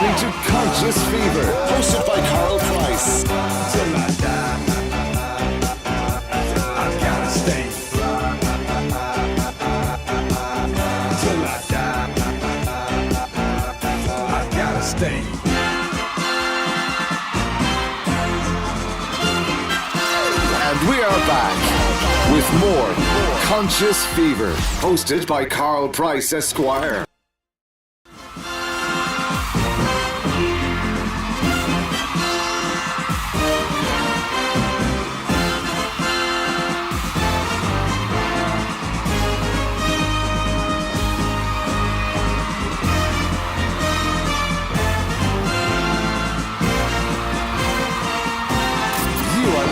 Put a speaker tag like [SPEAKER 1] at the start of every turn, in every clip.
[SPEAKER 1] listening to Conscious Fever, hosted by Carl Price.
[SPEAKER 2] Till I die, I gotta stay. Till I die, I gotta stay.
[SPEAKER 1] And we are back with more Conscious Fever, hosted by Carl Price, Esquire.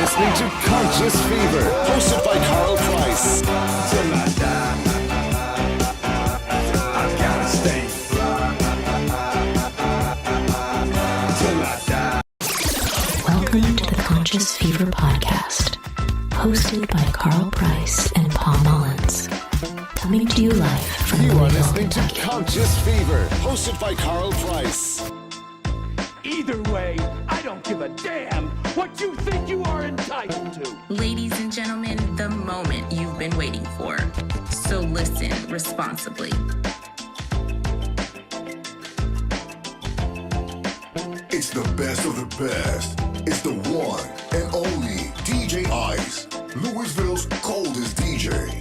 [SPEAKER 1] Listening to Conscious Fever, hosted by Carl Price.
[SPEAKER 2] Till I die, I gotta stay. Till I die.
[SPEAKER 3] Welcome to the Conscious Fever podcast, hosted by Carl Price and Paul Mullins. Coming to you live from
[SPEAKER 1] You are
[SPEAKER 3] Louisville,
[SPEAKER 1] listening to
[SPEAKER 3] Kentucky.
[SPEAKER 1] Conscious Fever, hosted by Carl Price.
[SPEAKER 4] Either way, I don't give a damn what you think you are entitled to.
[SPEAKER 5] Ladies and gentlemen, the moment you've been waiting for. So listen responsibly.
[SPEAKER 6] It's the best of the best. It's the one and only DJ Ice, Louisville's coldest DJ.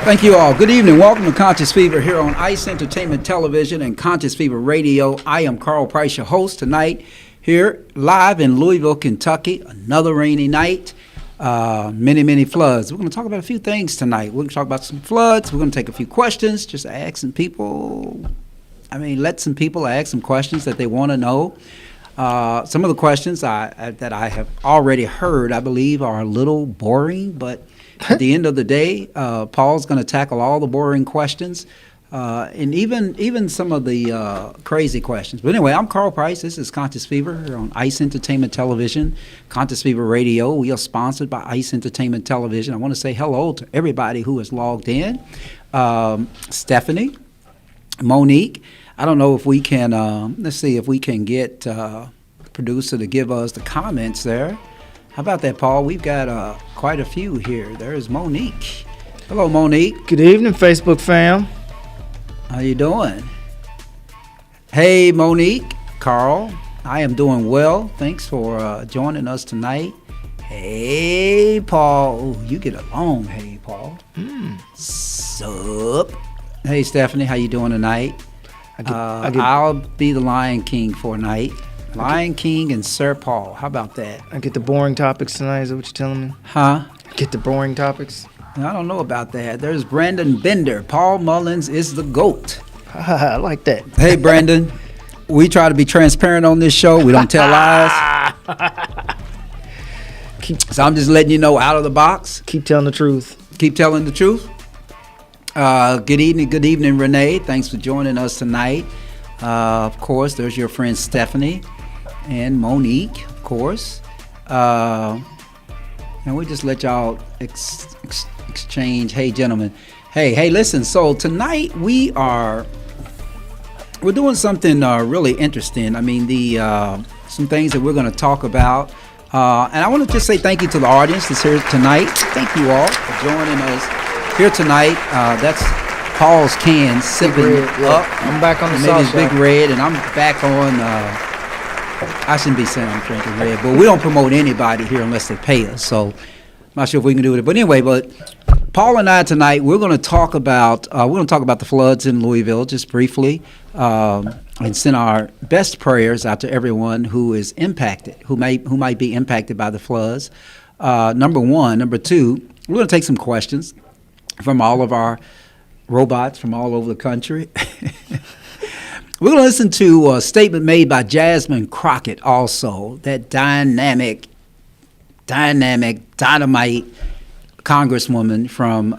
[SPEAKER 7] Thank you all. Good evening. Welcome to Conscious Fever here on ICE Entertainment Television and Conscious Fever Radio. I am Carl Price, your host tonight here live in Louisville, Kentucky. Another rainy night. Many floods. We're going to talk about a few things tonight. We're going to talk about some floods. We're going to take a few questions, just let some people ask some questions that they want to know. Some of the questions that I have already heard, I believe, are a little boring, but at the end of the day, Paul's going to tackle all the boring questions and even some of the crazy questions. But anyway, I'm Carl Price. This is Conscious Fever here on ICE Entertainment Television, Conscious Fever Radio. We are sponsored by ICE Entertainment Television. I want to say hello to everybody who is logged in. Stephanie, Monique. I don't know if we can, let's see if we can get the producer to give us the comments there. How about that, Paul? We've got quite a few here. There's Monique. Hello, Monique.
[SPEAKER 8] Good evening, Facebook fam.
[SPEAKER 7] How you doing? Hey, Monique. Carl, I am doing well. Thanks for joining us tonight. Hey, Paul. Ooh, you get along. Hey, Paul. Sup? Hey, Stephanie. How you doing tonight? I'll be the Lion King for a night. Lion King and Sir Paul. How about that?
[SPEAKER 8] I get the boring topics tonight. Is that what you're telling me?
[SPEAKER 7] Huh?
[SPEAKER 8] Get the boring topics?
[SPEAKER 7] I don't know about that. There's Brandon Bender. Paul Mullins is the GOAT.
[SPEAKER 8] I like that.
[SPEAKER 7] Hey, Brandon. We try to be transparent on this show. We don't tell lies. So I'm just letting you know out of the box.
[SPEAKER 8] Keep telling the truth.
[SPEAKER 7] Keep telling the truth. Good evening, Renee. Thanks for joining us tonight. Of course, there's your friend Stephanie and Monique, of course. And we'll just let y'all exchange. Hey, gentlemen. Hey, listen. So tonight we're doing something really interesting. I mean, some things that we're going to talk about. And I want to just say thank you to the audience that's here tonight. Thank you all for joining us here tonight. That's Paul's can sipping up.
[SPEAKER 8] I'm back on the
[SPEAKER 7] sauce. Maybe it's Big Red, and I'm back on. I shouldn't be saying I'm drinking red, but we don't promote anybody here unless they pay us. So I'm not sure if we can do it. But anyway, Paul and I tonight we're going to talk about the floods in Louisville just briefly, and send our best prayers out to everyone who is impacted, who might be impacted by the floods. Number one, number two, we're going to take some questions from all of our robots from all over the country. We're going to listen to a statement made by Jasmine Crockett also, that dynamic dynamic, dynamite congresswoman from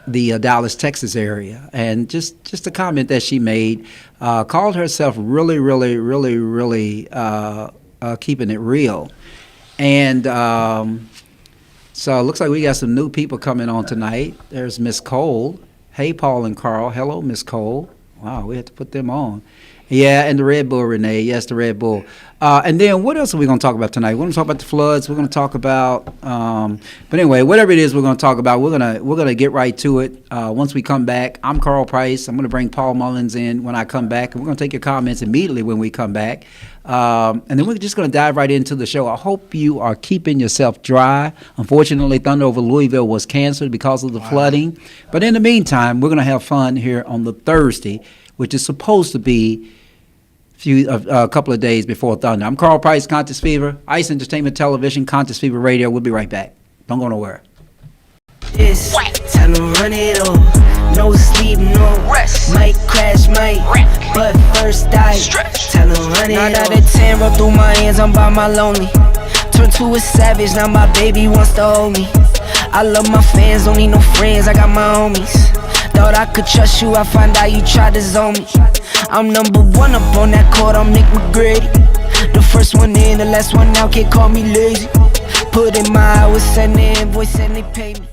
[SPEAKER 7] the Dallas, Texas area. And just a comment that she made, called herself really, really, really, really keeping it real. And so it looks like we got some new people coming on tonight. There's Miss Cole. Hey, Paul and Carl. Hello, Miss Cole. Wow, we had to put them on. Yeah, and the Red Bull, Renee. Yes, the Red Bull. And then what else are we going to talk about tonight? We're going to talk about the floods. We're going to talk about, but anyway, whatever it is we're going to talk about, we're gonna get right to it. Once we come back, I'm Carl Price. I'm going to bring Paul Mullins in when I come back, and we're going to take your comments immediately when we come back. And then we're just going to dive right into the show. I hope you are keeping yourself dry. Unfortunately, Thunder over Louisville was canceled because of the flooding. But in the meantime, we're going to have fun here on the Thursday, which is supposed to be a couple of days before Thunder. I'm Carl Price, Conscious Fever, Ice Entertainment Television, Conscious Fever Radio. We'll be right back. Don't go nowhere.
[SPEAKER 9] This, tell them run it on. No sleep, no rest. Might crash, might, but first die. Tell them run it on. 9 out of 10 roll through my hands, I'm by my lonely. Turned to a savage, now my baby wants to hold me. I love my fans, don't need no friends, I got my homies. Thought I could trust you, I find out you tried to zone me. I'm number one up on that court, I'm Nick McGrady. The first one in, the last one out, can't call me lazy. Put in my hours, send the invoice and they pay me.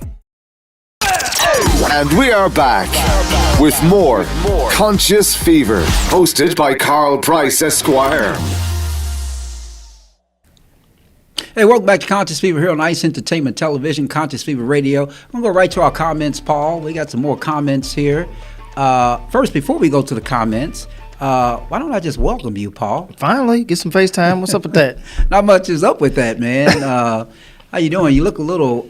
[SPEAKER 1] And we are back with more Conscious Fever, hosted by Carl Price, Esquire.
[SPEAKER 7] Hey, welcome back to Conscious Fever here on Ice Entertainment Television, Conscious Fever Radio. I'm going to go right to our comments, Paul. We got some more comments here. First, before we go to the comments, why don't I just welcome you, Paul?
[SPEAKER 8] Finally, get some FaceTime. What's up with that?
[SPEAKER 7] Not much is up with that, man. How you doing? You look a little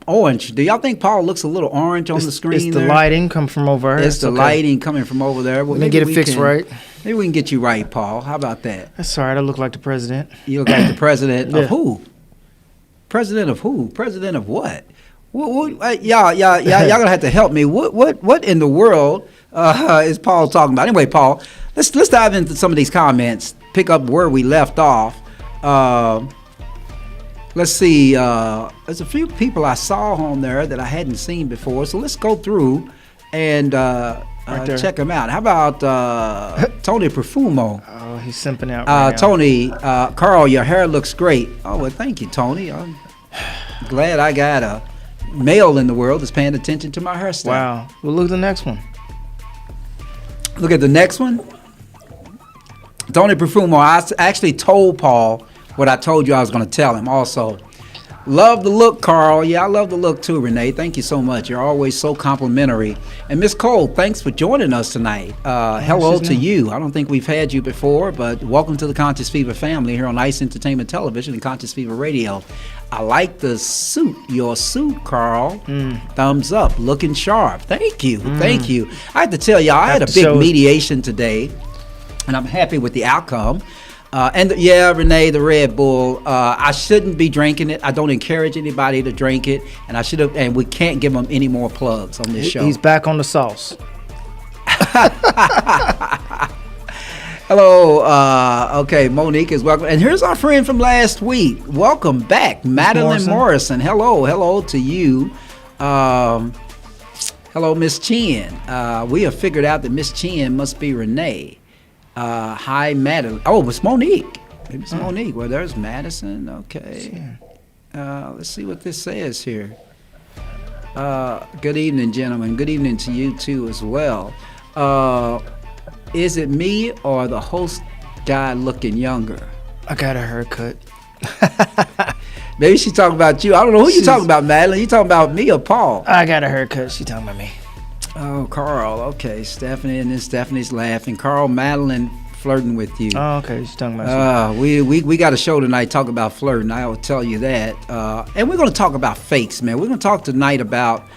[SPEAKER 7] orange. Do y'all think Paul looks a little orange on the screen?
[SPEAKER 8] It's the lighting coming from over here.
[SPEAKER 7] It's the lighting coming from over there. Well,
[SPEAKER 8] let me get it fixed right.
[SPEAKER 7] Maybe we can get you right, Paul. How about that?
[SPEAKER 8] That's all right. I look like the president.
[SPEAKER 7] You look like the president of who? President of who? President of what? Y'all gonna have to help me. What in the world is Paul talking about? Anyway, Paul, let's dive into some of these comments. Pick up where we left off. Let's see. There's a few people I saw on there that I hadn't seen before, so let's go through and check them out. How about Tony Profumo?
[SPEAKER 8] Oh, he's simping out right now.
[SPEAKER 7] Tony, Carl, your hair looks great. Oh, well, thank you, Tony. I'm glad I got a male in the world that's paying attention to my hairstyle.
[SPEAKER 8] Wow. Well, look at the next one.
[SPEAKER 7] Look at the next one. Tony Profumo, I actually told Paul what I told you I was going to tell him also. Love the look, Carl. Yeah, I love the look too, Renee. Thank you so much. You're always so complimentary. And Miss Cole, thanks for joining us tonight. Hello to you. I don't think we've had you before, but welcome to the Conscious Fever family here on Ice Entertainment Television and Conscious Fever Radio. I like the suit, your suit, Carl. Thumbs up, looking sharp. Thank you. Thank you. I had to tell y'all, I had a big mediation today, and I'm happy with the outcome. Renee, the Red Bull, I shouldn't be drinking it. I don't encourage anybody to drink it, and we can't give them any more plugs on this show.
[SPEAKER 8] He's back on the sauce.
[SPEAKER 7] Hello, okay, Monique is welcome. And here's our friend from last week. Welcome back, Madeline Morrison. Hello to you. Hello, Miss Chin. We have figured out that Miss Chin must be Renee. Hi, Madeline. Oh, it's Monique. Maybe it's Monique. Well, there's Madison. Okay. Let's see what this says here. Good evening, gentlemen. Good evening to you, too, as well. Is it me or the host guy looking younger?
[SPEAKER 8] I got a haircut.
[SPEAKER 7] Maybe she's talking about you. I don't know who you're talking about, Madeline. You talking about me or Paul?
[SPEAKER 8] I got a haircut. She talking about me.
[SPEAKER 7] Oh, Carl. Okay, Stephanie, and then Stephanie's laughing. Carl, Madeline flirting with you.
[SPEAKER 8] Oh, okay. She's talking about
[SPEAKER 7] we got a show tonight talk about flirting. I will tell you that. And we're going to talk about fakes, man. We're going to talk tonight about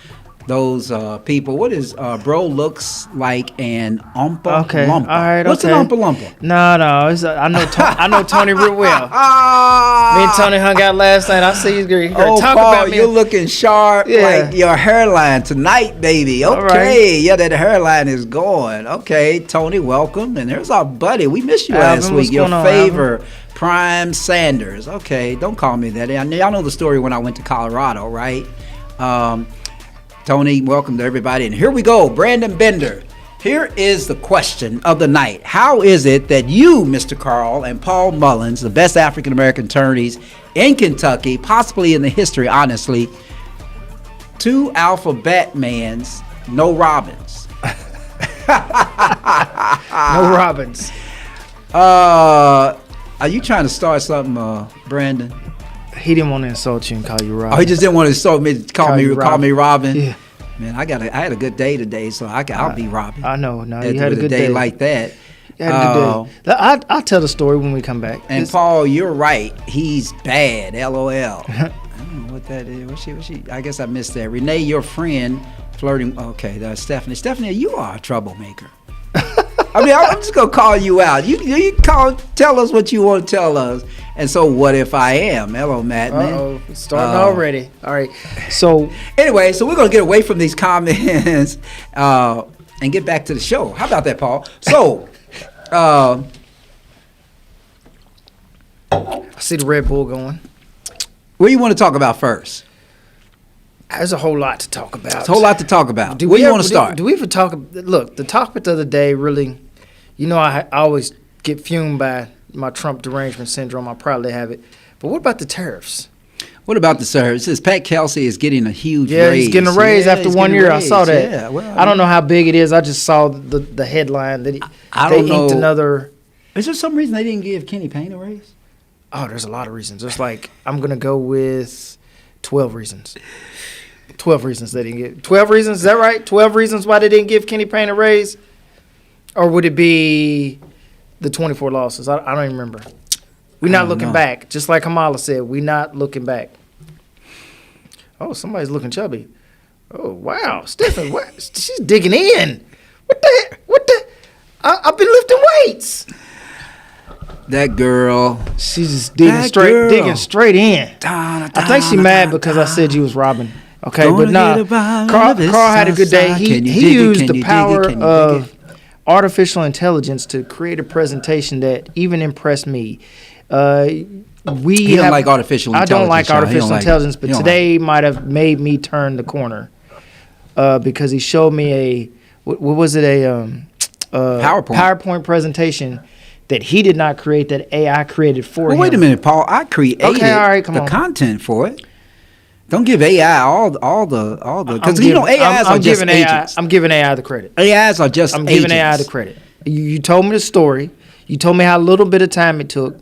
[SPEAKER 7] those people. What is bro looks like an Oompa
[SPEAKER 8] Okay,
[SPEAKER 7] Loompa?
[SPEAKER 8] all right,
[SPEAKER 7] What's
[SPEAKER 8] okay.
[SPEAKER 7] an Oompa Loompa?
[SPEAKER 8] No, it's, I know Tony real well. Me and Tony hung out last night. I see you. You
[SPEAKER 7] Oh,
[SPEAKER 8] talk
[SPEAKER 7] Paul,
[SPEAKER 8] about me.
[SPEAKER 7] you're looking sharp
[SPEAKER 8] Yeah.
[SPEAKER 7] like your hairline tonight, baby.
[SPEAKER 8] All
[SPEAKER 7] Okay,
[SPEAKER 8] right.
[SPEAKER 7] yeah, that hairline is going. Okay, Tony, welcome. And there's our buddy. We missed you
[SPEAKER 8] Alvin,
[SPEAKER 7] last
[SPEAKER 8] what's
[SPEAKER 7] week. Your
[SPEAKER 8] going on,
[SPEAKER 7] favor, Prime Sanders. Okay, don't call me that. Y'all know the story when I went to Colorado, right? Tony, welcome to everybody. And here we go, Brandon Bender. Here is the question of the night. How is it that you, Mr. Carl, and Paul Mullins, the best African-American attorneys in Kentucky, possibly in the history, honestly, two alphabet mans, no Robins?
[SPEAKER 8] No Robbins.
[SPEAKER 7] Are you trying to start something, Brandon?
[SPEAKER 8] He didn't want to insult you and call you Robin.
[SPEAKER 7] Oh, he just didn't want to insult me. Call me Robin.
[SPEAKER 8] Yeah.
[SPEAKER 7] Man, I had a good day today, so I'll be Robin.
[SPEAKER 8] I know. No,
[SPEAKER 7] At
[SPEAKER 8] you had a
[SPEAKER 7] the
[SPEAKER 8] good day.
[SPEAKER 7] like that.
[SPEAKER 8] You had a good day. I'll tell the story when we come back.
[SPEAKER 7] And
[SPEAKER 8] It's-
[SPEAKER 7] Paul, you're right. He's bad. LOL. I don't know what that is. What's she? I guess I missed that. Renee, your friend, flirting. Okay, that's Stephanie. Stephanie, you are a troublemaker. I mean, I'm just gonna call you out. You tell us what you want to tell us. And so, what if I am? Hello, Matt.
[SPEAKER 8] Uh-oh, starting already. All right. So
[SPEAKER 7] anyway, so we're gonna get away from these comments and get back to the show. How about that, Paul? So,
[SPEAKER 8] I see the Red Bull going.
[SPEAKER 7] what do you want to talk about first?
[SPEAKER 8] There's a whole lot to talk about.
[SPEAKER 7] There's a whole lot to talk about.
[SPEAKER 8] Do
[SPEAKER 7] Where
[SPEAKER 8] we
[SPEAKER 7] you
[SPEAKER 8] ever-
[SPEAKER 7] want to start?
[SPEAKER 8] Do we even talk? Look, the topic of the day really, I always get fumed by my Trump derangement syndrome. I probably have it. But what about the tariffs?
[SPEAKER 7] What about the service? It says Pat Kelsey is getting a huge
[SPEAKER 8] Yeah,
[SPEAKER 7] raise.
[SPEAKER 8] he's getting a raise after
[SPEAKER 7] he's
[SPEAKER 8] 1
[SPEAKER 7] getting a
[SPEAKER 8] year. I saw
[SPEAKER 7] raise.
[SPEAKER 8] that.
[SPEAKER 7] Yeah, well,
[SPEAKER 8] I don't know how big it is. I just saw the headline that
[SPEAKER 7] I
[SPEAKER 8] they
[SPEAKER 7] don't know.
[SPEAKER 8] inked another.
[SPEAKER 7] Is there some reason they didn't give Kenny Payne a raise?
[SPEAKER 8] Oh, there's a lot of reasons. It's like I'm gonna go with 12 reasons. 12 reasons they didn't give. 12 reasons, is that right? 12 reasons why they didn't give Kenny Payne a raise? Or would it be the 24 losses? I don't even remember. We're not looking back. Just like Kamala said, we're not looking back. Oh, somebody's looking chubby. Oh, wow. Stephanie, what? She's digging in. What the? I've been lifting weights.
[SPEAKER 7] That girl.
[SPEAKER 8] She's just digging
[SPEAKER 7] That
[SPEAKER 8] straight,
[SPEAKER 7] girl.
[SPEAKER 8] digging straight in. I think she mad because I said you was Robin. Okay,
[SPEAKER 7] Gonna
[SPEAKER 8] but nah.
[SPEAKER 7] get around
[SPEAKER 8] Carl
[SPEAKER 7] this
[SPEAKER 8] had a good day.
[SPEAKER 7] outside.
[SPEAKER 8] He
[SPEAKER 7] Can you dig it?
[SPEAKER 8] used
[SPEAKER 7] Can
[SPEAKER 8] the
[SPEAKER 7] you dig it?
[SPEAKER 8] power
[SPEAKER 7] Can you dig
[SPEAKER 8] of artificial intelligence to create a presentation that even impressed me.
[SPEAKER 7] He doesn't like artificial
[SPEAKER 8] I don't like
[SPEAKER 7] intelligence, y'all. He
[SPEAKER 8] artificial
[SPEAKER 7] don't like it.
[SPEAKER 8] intelligence, but
[SPEAKER 7] He don't
[SPEAKER 8] today might have made me turn the corner because he showed me what was it, PowerPoint presentation that he did not create, that AI created for him.
[SPEAKER 7] Well, wait a minute, Paul. I created
[SPEAKER 8] Okay, all right, come
[SPEAKER 7] the
[SPEAKER 8] on.
[SPEAKER 7] content for it. Don't give AI all the because
[SPEAKER 8] I'm
[SPEAKER 7] AIs are just
[SPEAKER 8] giving AI,
[SPEAKER 7] agents.
[SPEAKER 8] I'm giving AI the credit.
[SPEAKER 7] AIs are just
[SPEAKER 8] I'm
[SPEAKER 7] agents.
[SPEAKER 8] giving AI the credit. You told me the story. You told me how little bit of time it took.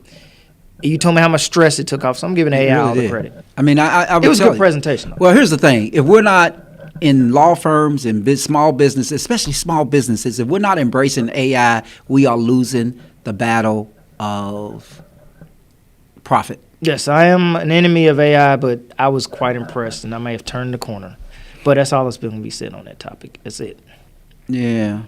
[SPEAKER 8] You told me how much stress it took off. So I'm giving AI all the credit.
[SPEAKER 7] I mean, I would
[SPEAKER 8] It was a
[SPEAKER 7] tell
[SPEAKER 8] good
[SPEAKER 7] you.
[SPEAKER 8] presentation, though.
[SPEAKER 7] Well, here's the thing: if we're not in law firms and small businesses, especially small businesses, if we're not embracing AI, we are losing the battle of profit.
[SPEAKER 8] Yes, I am an enemy of AI, but I was quite impressed, and I may have turned the corner. But that's all that's been going to be said on that topic. That's it.
[SPEAKER 7] Yeah.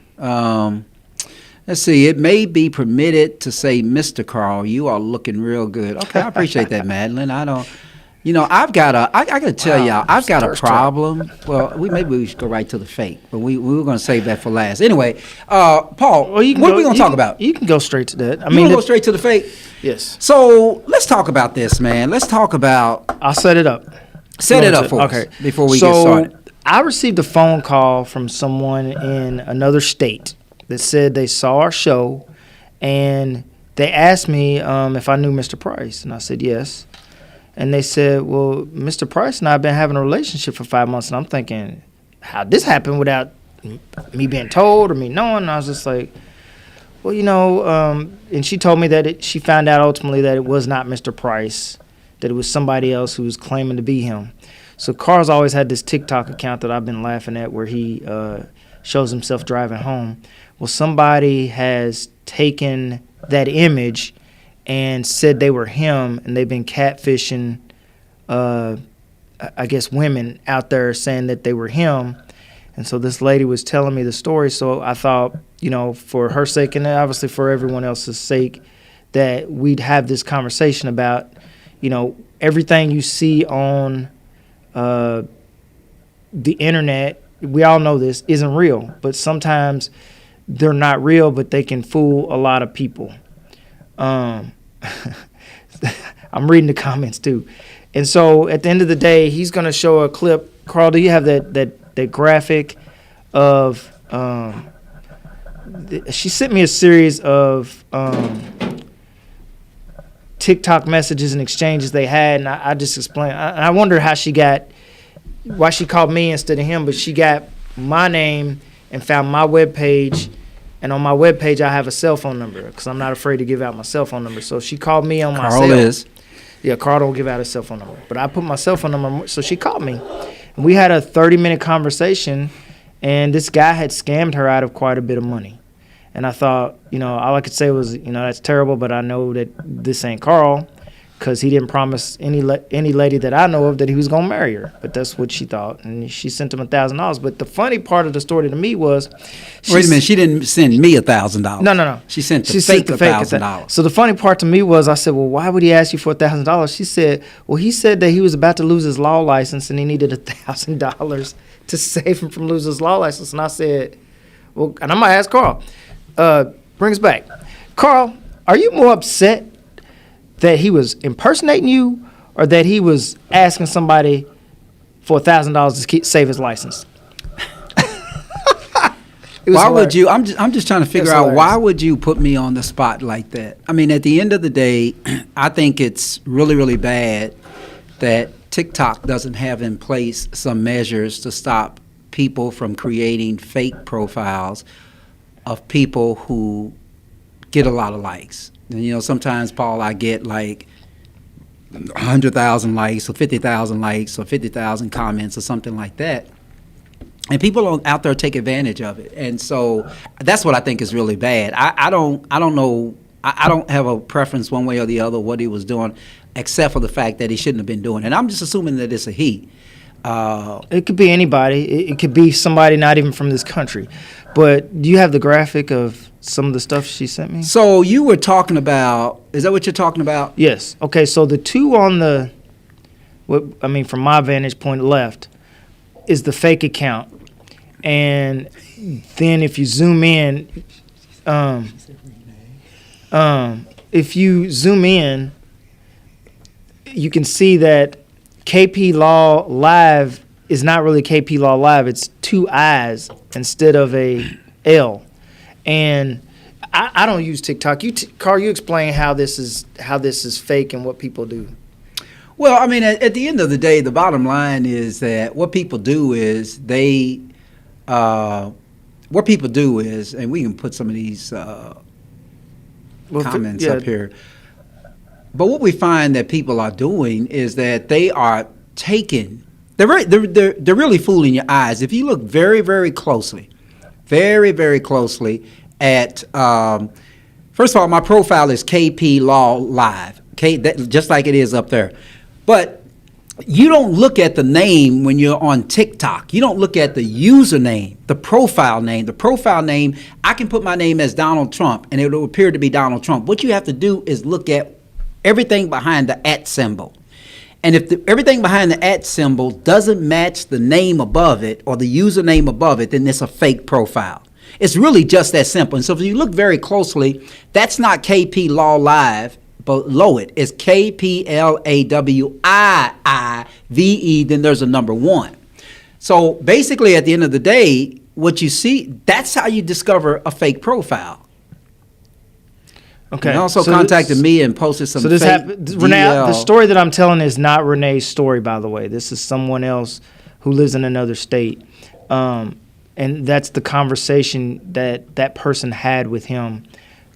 [SPEAKER 7] Let's see. It may be permitted to say, Mr. Carl, you are looking real good. Okay, I appreciate that, Madeline. I don't. I got to tell y'all, I've got a problem. Well, maybe we should go right to the fake, but we were going to save that for last. Anyway, Paul, what are we going to talk about?
[SPEAKER 8] You can go straight to that.
[SPEAKER 7] I mean, go straight to the fake.
[SPEAKER 8] Yes.
[SPEAKER 7] So let's talk about this, man. Let's talk about.
[SPEAKER 8] I'll set it up.
[SPEAKER 7] Set it up for us before we get started.
[SPEAKER 8] I received a phone call from someone in another state that said they saw our show, and they asked me if I knew Mr. Price, and I said yes. And they said, well, Mr. Price and I have been having a relationship for 5 months. And I'm thinking, how'd this happen without me being told or me knowing? And I was just like, well, and she told me that she found out ultimately that it was not Mr. Price, that it was somebody else who was claiming to be him. So Carl's always had this TikTok account that I've been laughing at where he shows himself driving home. Well, somebody has taken that image and said they were him, and they've been catfishing, I guess, women out there saying that they were him. And so this lady was telling me the story. So I thought, for her sake and obviously for everyone else's sake, that we'd have this conversation about, everything you see on the internet. We all know this isn't real, but sometimes they're not real, but they can fool a lot of people. I'm reading the comments too. And so at the end of the day, he's going to show a clip. Carl, do you have that graphic of, she sent me a series of TikTok messages and exchanges they had, and I just explained. I wonder why she called me instead of him, but she got my name and found my webpage, and on my webpage I have a cell phone number because I'm not afraid to give out my cell phone number. So she called me on my cell.
[SPEAKER 7] Carl is.
[SPEAKER 8] Yeah, Carl don't give out his cell phone number, but I put my cell phone number, so she called me. And we had a 30-minute conversation, and this guy had scammed her out of quite a bit of money. And I thought, all I could say was, that's terrible, but I know that this ain't Carl because he didn't promise any lady that I know of that he was going to marry her. But that's what she thought, and she sent him $1,000. But the funny part of the story to me was...
[SPEAKER 7] Wait a minute, she didn't send me $1,000.
[SPEAKER 8] No.
[SPEAKER 7] She sent the fake $1,000.
[SPEAKER 8] So the funny part to me was, I said, well, why would he ask you for $1,000? She said, well, he said that he was about to lose his law license and he needed $1,000 to save him from losing his law license. And I said, well, and I'm going to ask Carl, bring us back. Carl, are you more upset that he was impersonating you or that he was asking somebody for $1,000 to save his license?
[SPEAKER 7] Why would you? I'm just trying to figure out why would you put me on the spot like that? I mean, at the end of the day, I think it's really, really bad that TikTok doesn't have in place some measures to stop people from creating fake profiles of people who get a lot of likes. And, sometimes, Paul, I get like 100,000 likes or 50,000 likes or 50,000 comments or something like that. And people out there take advantage of it. And so that's what I think is really bad. I don't know. I don't have a preference one way or the other what he was doing, except for the fact that he shouldn't have been doing it. And I'm just assuming that it's a he.
[SPEAKER 8] It could be anybody. It could be somebody not even from this country. But do you have the graphic of some of the stuff she sent me?
[SPEAKER 7] So you were talking about, is that what you're talking about?
[SPEAKER 8] Yes. Okay, so the two on from my vantage point left is the fake account. And then if you zoom in, you can see that KP Law Live is not really KP Law Live. It's two I's instead of a L. And I don't use TikTok. Carl, you explain how this is fake and what people do.
[SPEAKER 7] Well, I mean, at the end of the day, the bottom line is that what people do is and we can put some of these comments up here. But what we find that people are doing is that they are taking. They're really fooling your eyes. If you look very, very closely, at first of all, my profile is KP Law Live, just like it is up there. But you don't look at the name when you're on TikTok. You don't look at the username, the profile name. The profile name, I can put my name as Donald Trump, and it will appear to be Donald Trump. What you have to do is look at everything behind the @ symbol. And if everything behind the @ symbol doesn't match the name above it or the username above it, then it's a fake profile. It's really just that simple. And so if you look very closely, that's not KP Law Live. Below it is KPLAWIIVE, then there's a number 1. So basically, at the end of the day, what you see, that's how you discover a fake profile.
[SPEAKER 8] Okay.
[SPEAKER 7] And also contacted me and posted some fake
[SPEAKER 8] Renee, the story that I'm telling is not Renee's story, by the way. This is someone else who lives in another state. And that's the conversation that person had with him.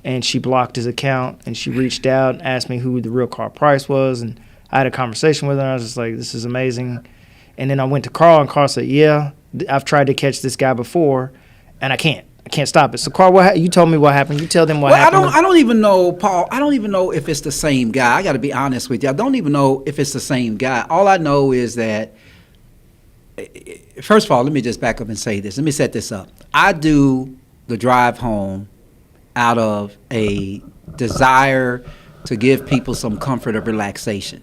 [SPEAKER 8] And she blocked his account, and she reached out and asked me who the real Carl Price was, and I had a conversation with her, and I was just like, this is amazing. And then I went to Carl, and Carl said, yeah, I've tried to catch this guy before, and I can't stop it. So, Carl, you told me what happened. You tell them what happened.
[SPEAKER 7] I don't even know, Paul. I don't even know if it's the same guy. I got to be honest with you. I don't even know if it's the same guy. All I know is that first of all, let me just back up and say this. Let me set this up. I do the drive home out of a desire to give people some comfort of relaxation.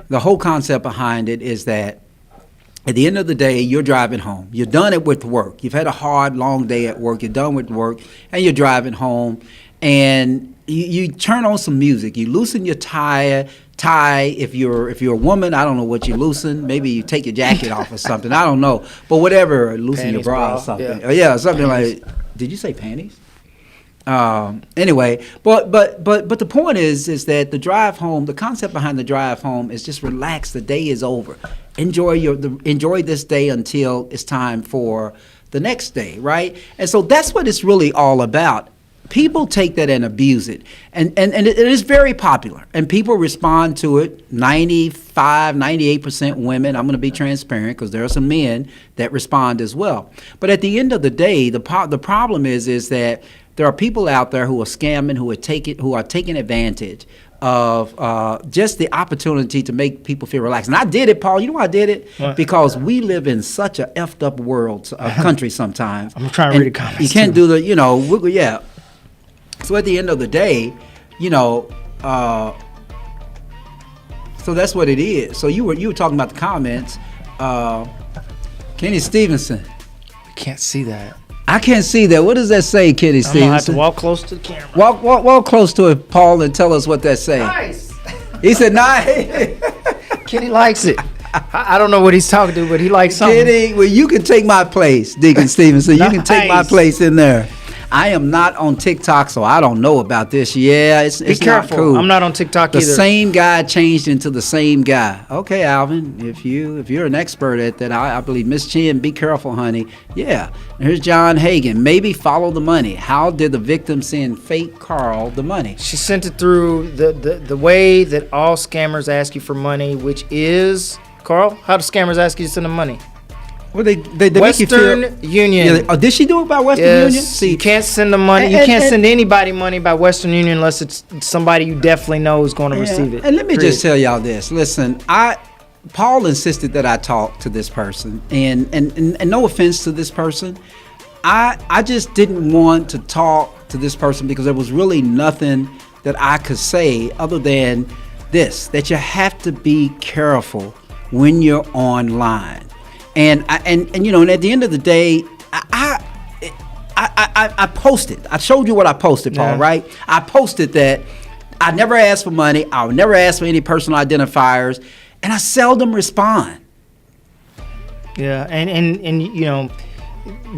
[SPEAKER 7] The whole concept behind it is that at the end of the day, you're driving home. You're done it with work. You've had a hard, long day at work. You're done with work, and you're driving home. And you turn on some music. You loosen your tie. If you're a woman, I don't know what you loosen. Maybe you take your jacket off or something. I don't know. But whatever, loosen
[SPEAKER 8] Panties,
[SPEAKER 7] your bra or
[SPEAKER 8] bra,
[SPEAKER 7] something.
[SPEAKER 8] yeah.
[SPEAKER 7] Something
[SPEAKER 8] Panties.
[SPEAKER 7] like. Did you say panties? Anyway, but the point is that the drive home, the concept behind the drive home is just relax. The day is over. Enjoy this day until it's time for the next day, right? And so that's what it's really all about. People take that and abuse it, and it is very popular, and people respond to it. 98% women. I'm going to be transparent because there are some men that respond as well. But at the end of the day, the problem is that there are people out there who are scamming, who are taking advantage of just the opportunity to make people feel relaxed. And I did it, Paul. You know why I did it?
[SPEAKER 8] What?
[SPEAKER 7] Because we live in such a effed up world, country sometimes.
[SPEAKER 8] I'm trying to read the comments.
[SPEAKER 7] You can't
[SPEAKER 8] too.
[SPEAKER 7] do the, yeah. So at the end of the day, so that's what it is. So you were talking about the comments. Kenny Stevenson.
[SPEAKER 8] Can't see that.
[SPEAKER 7] I can't see that. What does that say, Kenny
[SPEAKER 8] I'm
[SPEAKER 7] Stevenson?
[SPEAKER 8] gonna have to walk close to the camera.
[SPEAKER 7] Walk close to it, Paul, and tell us what that say.
[SPEAKER 8] Nice.
[SPEAKER 7] He said, "Nice."
[SPEAKER 8] Kenny likes it. I don't know what he's talking to, but he likes something.
[SPEAKER 7] Kenny, well, you can take my place, Deacon Stevenson. You can take my
[SPEAKER 8] Nice.
[SPEAKER 7] place in there. I am not on TikTok, so I don't know about this. Yeah, it's
[SPEAKER 8] Be careful.
[SPEAKER 7] not cool.
[SPEAKER 8] I'm not on TikTok
[SPEAKER 7] The
[SPEAKER 8] either.
[SPEAKER 7] same guy changed into the same guy. Okay, Alvin, if you're an expert at that, I believe Miss Chin, be careful, honey. Yeah. Here's John Hagan. Maybe follow the money. How did the victim send fake Carl the money?
[SPEAKER 8] She sent it through the way that all scammers ask you for money, which is, Carl, how do scammers ask you to send them money?
[SPEAKER 7] Well, they make you
[SPEAKER 8] Western
[SPEAKER 7] feel,
[SPEAKER 8] Union.
[SPEAKER 7] Yeah, oh, did she do it by Western
[SPEAKER 8] Yes,
[SPEAKER 7] Union? See,
[SPEAKER 8] you can't send them money. You
[SPEAKER 7] And-
[SPEAKER 8] can't
[SPEAKER 7] and-
[SPEAKER 8] send anybody money by Western Union unless it's somebody you definitely know is going to receive it.
[SPEAKER 7] And let me
[SPEAKER 8] Period.
[SPEAKER 7] just tell y'all this. Listen, Paul insisted that I talk to this person, and no offense to this person, I just didn't want to talk to this person because there was really nothing that I could say other than this: that you have to be careful when you're online, and at the end of the day, I posted. I showed you what I posted, Paul,
[SPEAKER 8] Yeah.
[SPEAKER 7] right? I posted that I never ask for money. I would never ask for any personal identifiers, and I seldom respond.
[SPEAKER 8] Yeah, and you know,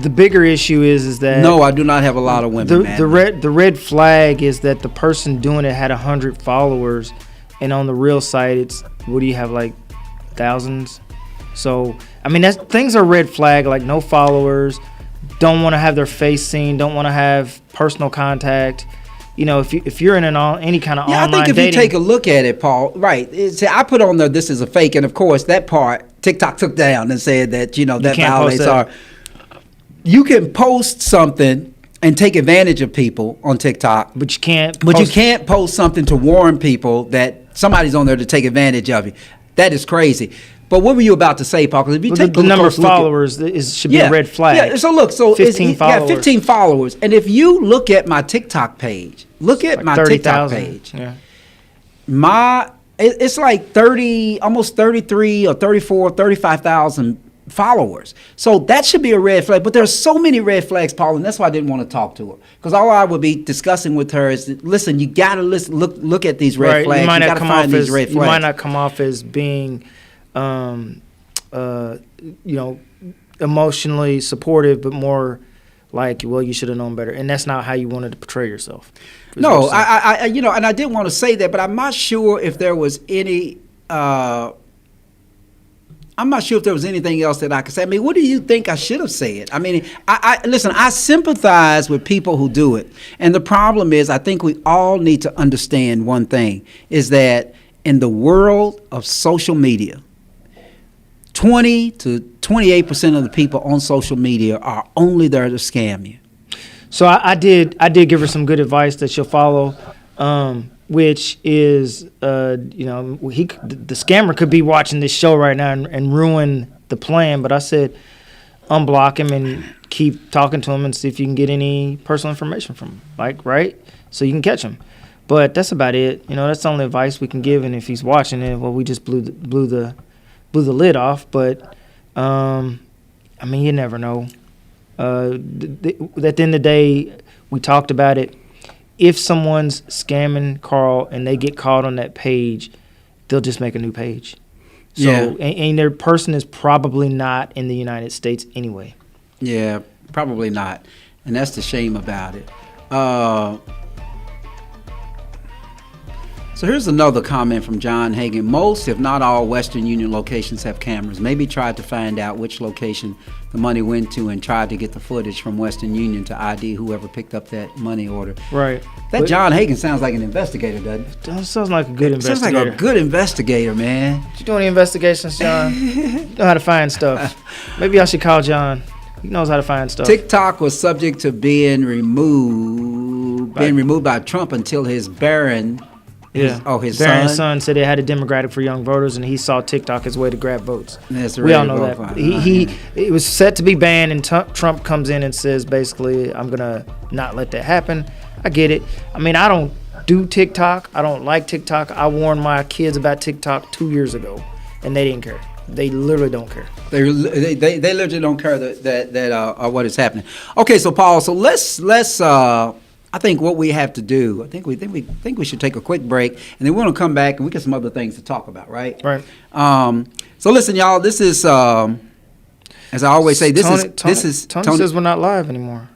[SPEAKER 8] the bigger issue is that
[SPEAKER 7] No, I do not have a lot of women. man.
[SPEAKER 8] the red flag is that the person doing it had 100 followers, and on the real site it's, what do you have, like thousands? So I mean, things are red flag, like no followers, don't want to have their face seen, don't want to have personal contact. You know, if you're in any kind of
[SPEAKER 7] Yeah,
[SPEAKER 8] online
[SPEAKER 7] I think if
[SPEAKER 8] dating,
[SPEAKER 7] you take a look at it, Paul, right? I put on there, this is a fake, and of course that part TikTok took down and said that that
[SPEAKER 8] can't post
[SPEAKER 7] violates
[SPEAKER 8] that.
[SPEAKER 7] our. You can post something and take advantage of people on TikTok,
[SPEAKER 8] but you can't.
[SPEAKER 7] but you can't post something to warn people that somebody's on there to take advantage of you. That is crazy. But what were you about to say, Paul? 'Cause if you take
[SPEAKER 8] The
[SPEAKER 7] a
[SPEAKER 8] number of
[SPEAKER 7] close look at-
[SPEAKER 8] followers should be a red flag.
[SPEAKER 7] Yeah, so look,
[SPEAKER 8] 15 followers.
[SPEAKER 7] 15 followers. And if you look at my TikTok page, look at
[SPEAKER 8] Like
[SPEAKER 7] my
[SPEAKER 8] 30,000.
[SPEAKER 7] TikTok page.
[SPEAKER 8] Yeah.
[SPEAKER 7] It's like 30, almost 33 or 34, 35,000 followers. So that should be a red flag. But there's so many red flags, Paul, and that's why I didn't want to talk to her. Because all I would be discussing with her is, listen, you got to look at these red flags.
[SPEAKER 8] You might
[SPEAKER 7] You
[SPEAKER 8] not
[SPEAKER 7] got to
[SPEAKER 8] come
[SPEAKER 7] find
[SPEAKER 8] off
[SPEAKER 7] these
[SPEAKER 8] as
[SPEAKER 7] red
[SPEAKER 8] you might
[SPEAKER 7] flags.
[SPEAKER 8] not come off as being, emotionally supportive, but more like, well, you should have known better, and that's not how you wanted to portray yourself. is
[SPEAKER 7] No,
[SPEAKER 8] what I'm saying.
[SPEAKER 7] and I didn't want to say that, but I'm not sure if there was any. I'm not sure if there was anything else that I could say. I mean, what do you think I should have said? I mean, listen. I sympathize with people who do it, and the problem is, I think we all need to understand one thing: is that in the world of social media, 20 to 28% of the people on social media are only there to scam you.
[SPEAKER 8] So I did give her some good advice that she'll follow, which is, the scammer could be watching this show right now and ruin the plan. But I said unblock him and keep talking to him and see if you can get any personal information from him, like, right? So you can catch him. But that's about it. You know, that's the only advice we can give. And if he's watching it, well, we just blew the lid off. But I mean, you never know. At the end of the day, we talked about it. If someone's scamming Carl and they get caught on that page, they'll just make a new page. So, and their person is probably not in the United States anyway.
[SPEAKER 7] Yeah, probably not. And that's the shame about it. So here's another comment from John Hagan. Most, if not all, Western Union locations have cameras. Maybe tried to find out which location the money went to and tried to get the footage from Western Union to ID whoever picked up that money order.
[SPEAKER 8] Right.
[SPEAKER 7] That John Hagan sounds like an investigator, doesn't it?
[SPEAKER 8] That sounds like a good investigator.
[SPEAKER 7] Sounds like a good investigator, man.
[SPEAKER 8] You doing the investigations, John? You know how to find stuff. Maybe I should call John. He knows how to find stuff.
[SPEAKER 7] TikTok was subject to being removed by Trump until his Barron. His
[SPEAKER 8] Barron's son said it had a demographic for young voters, and he saw TikTok as a way to grab votes.
[SPEAKER 7] We
[SPEAKER 8] all know that. It was set to be banned, and Trump comes in and says, basically, I'm gonna not let that happen. I get it. I mean, I don't do TikTok. I don't like TikTok. I warned my kids about TikTok 2 years ago, and they didn't care. They literally don't care.
[SPEAKER 7] They literally don't care that what is happening. Okay, so Paul, so let's I think what we have to do, I think we should take a quick break, and then we're gonna come back and we got some other things to talk about, right?
[SPEAKER 8] Right.
[SPEAKER 7] So listen, y'all, this is as I always say, Tony
[SPEAKER 8] says we're not live anymore.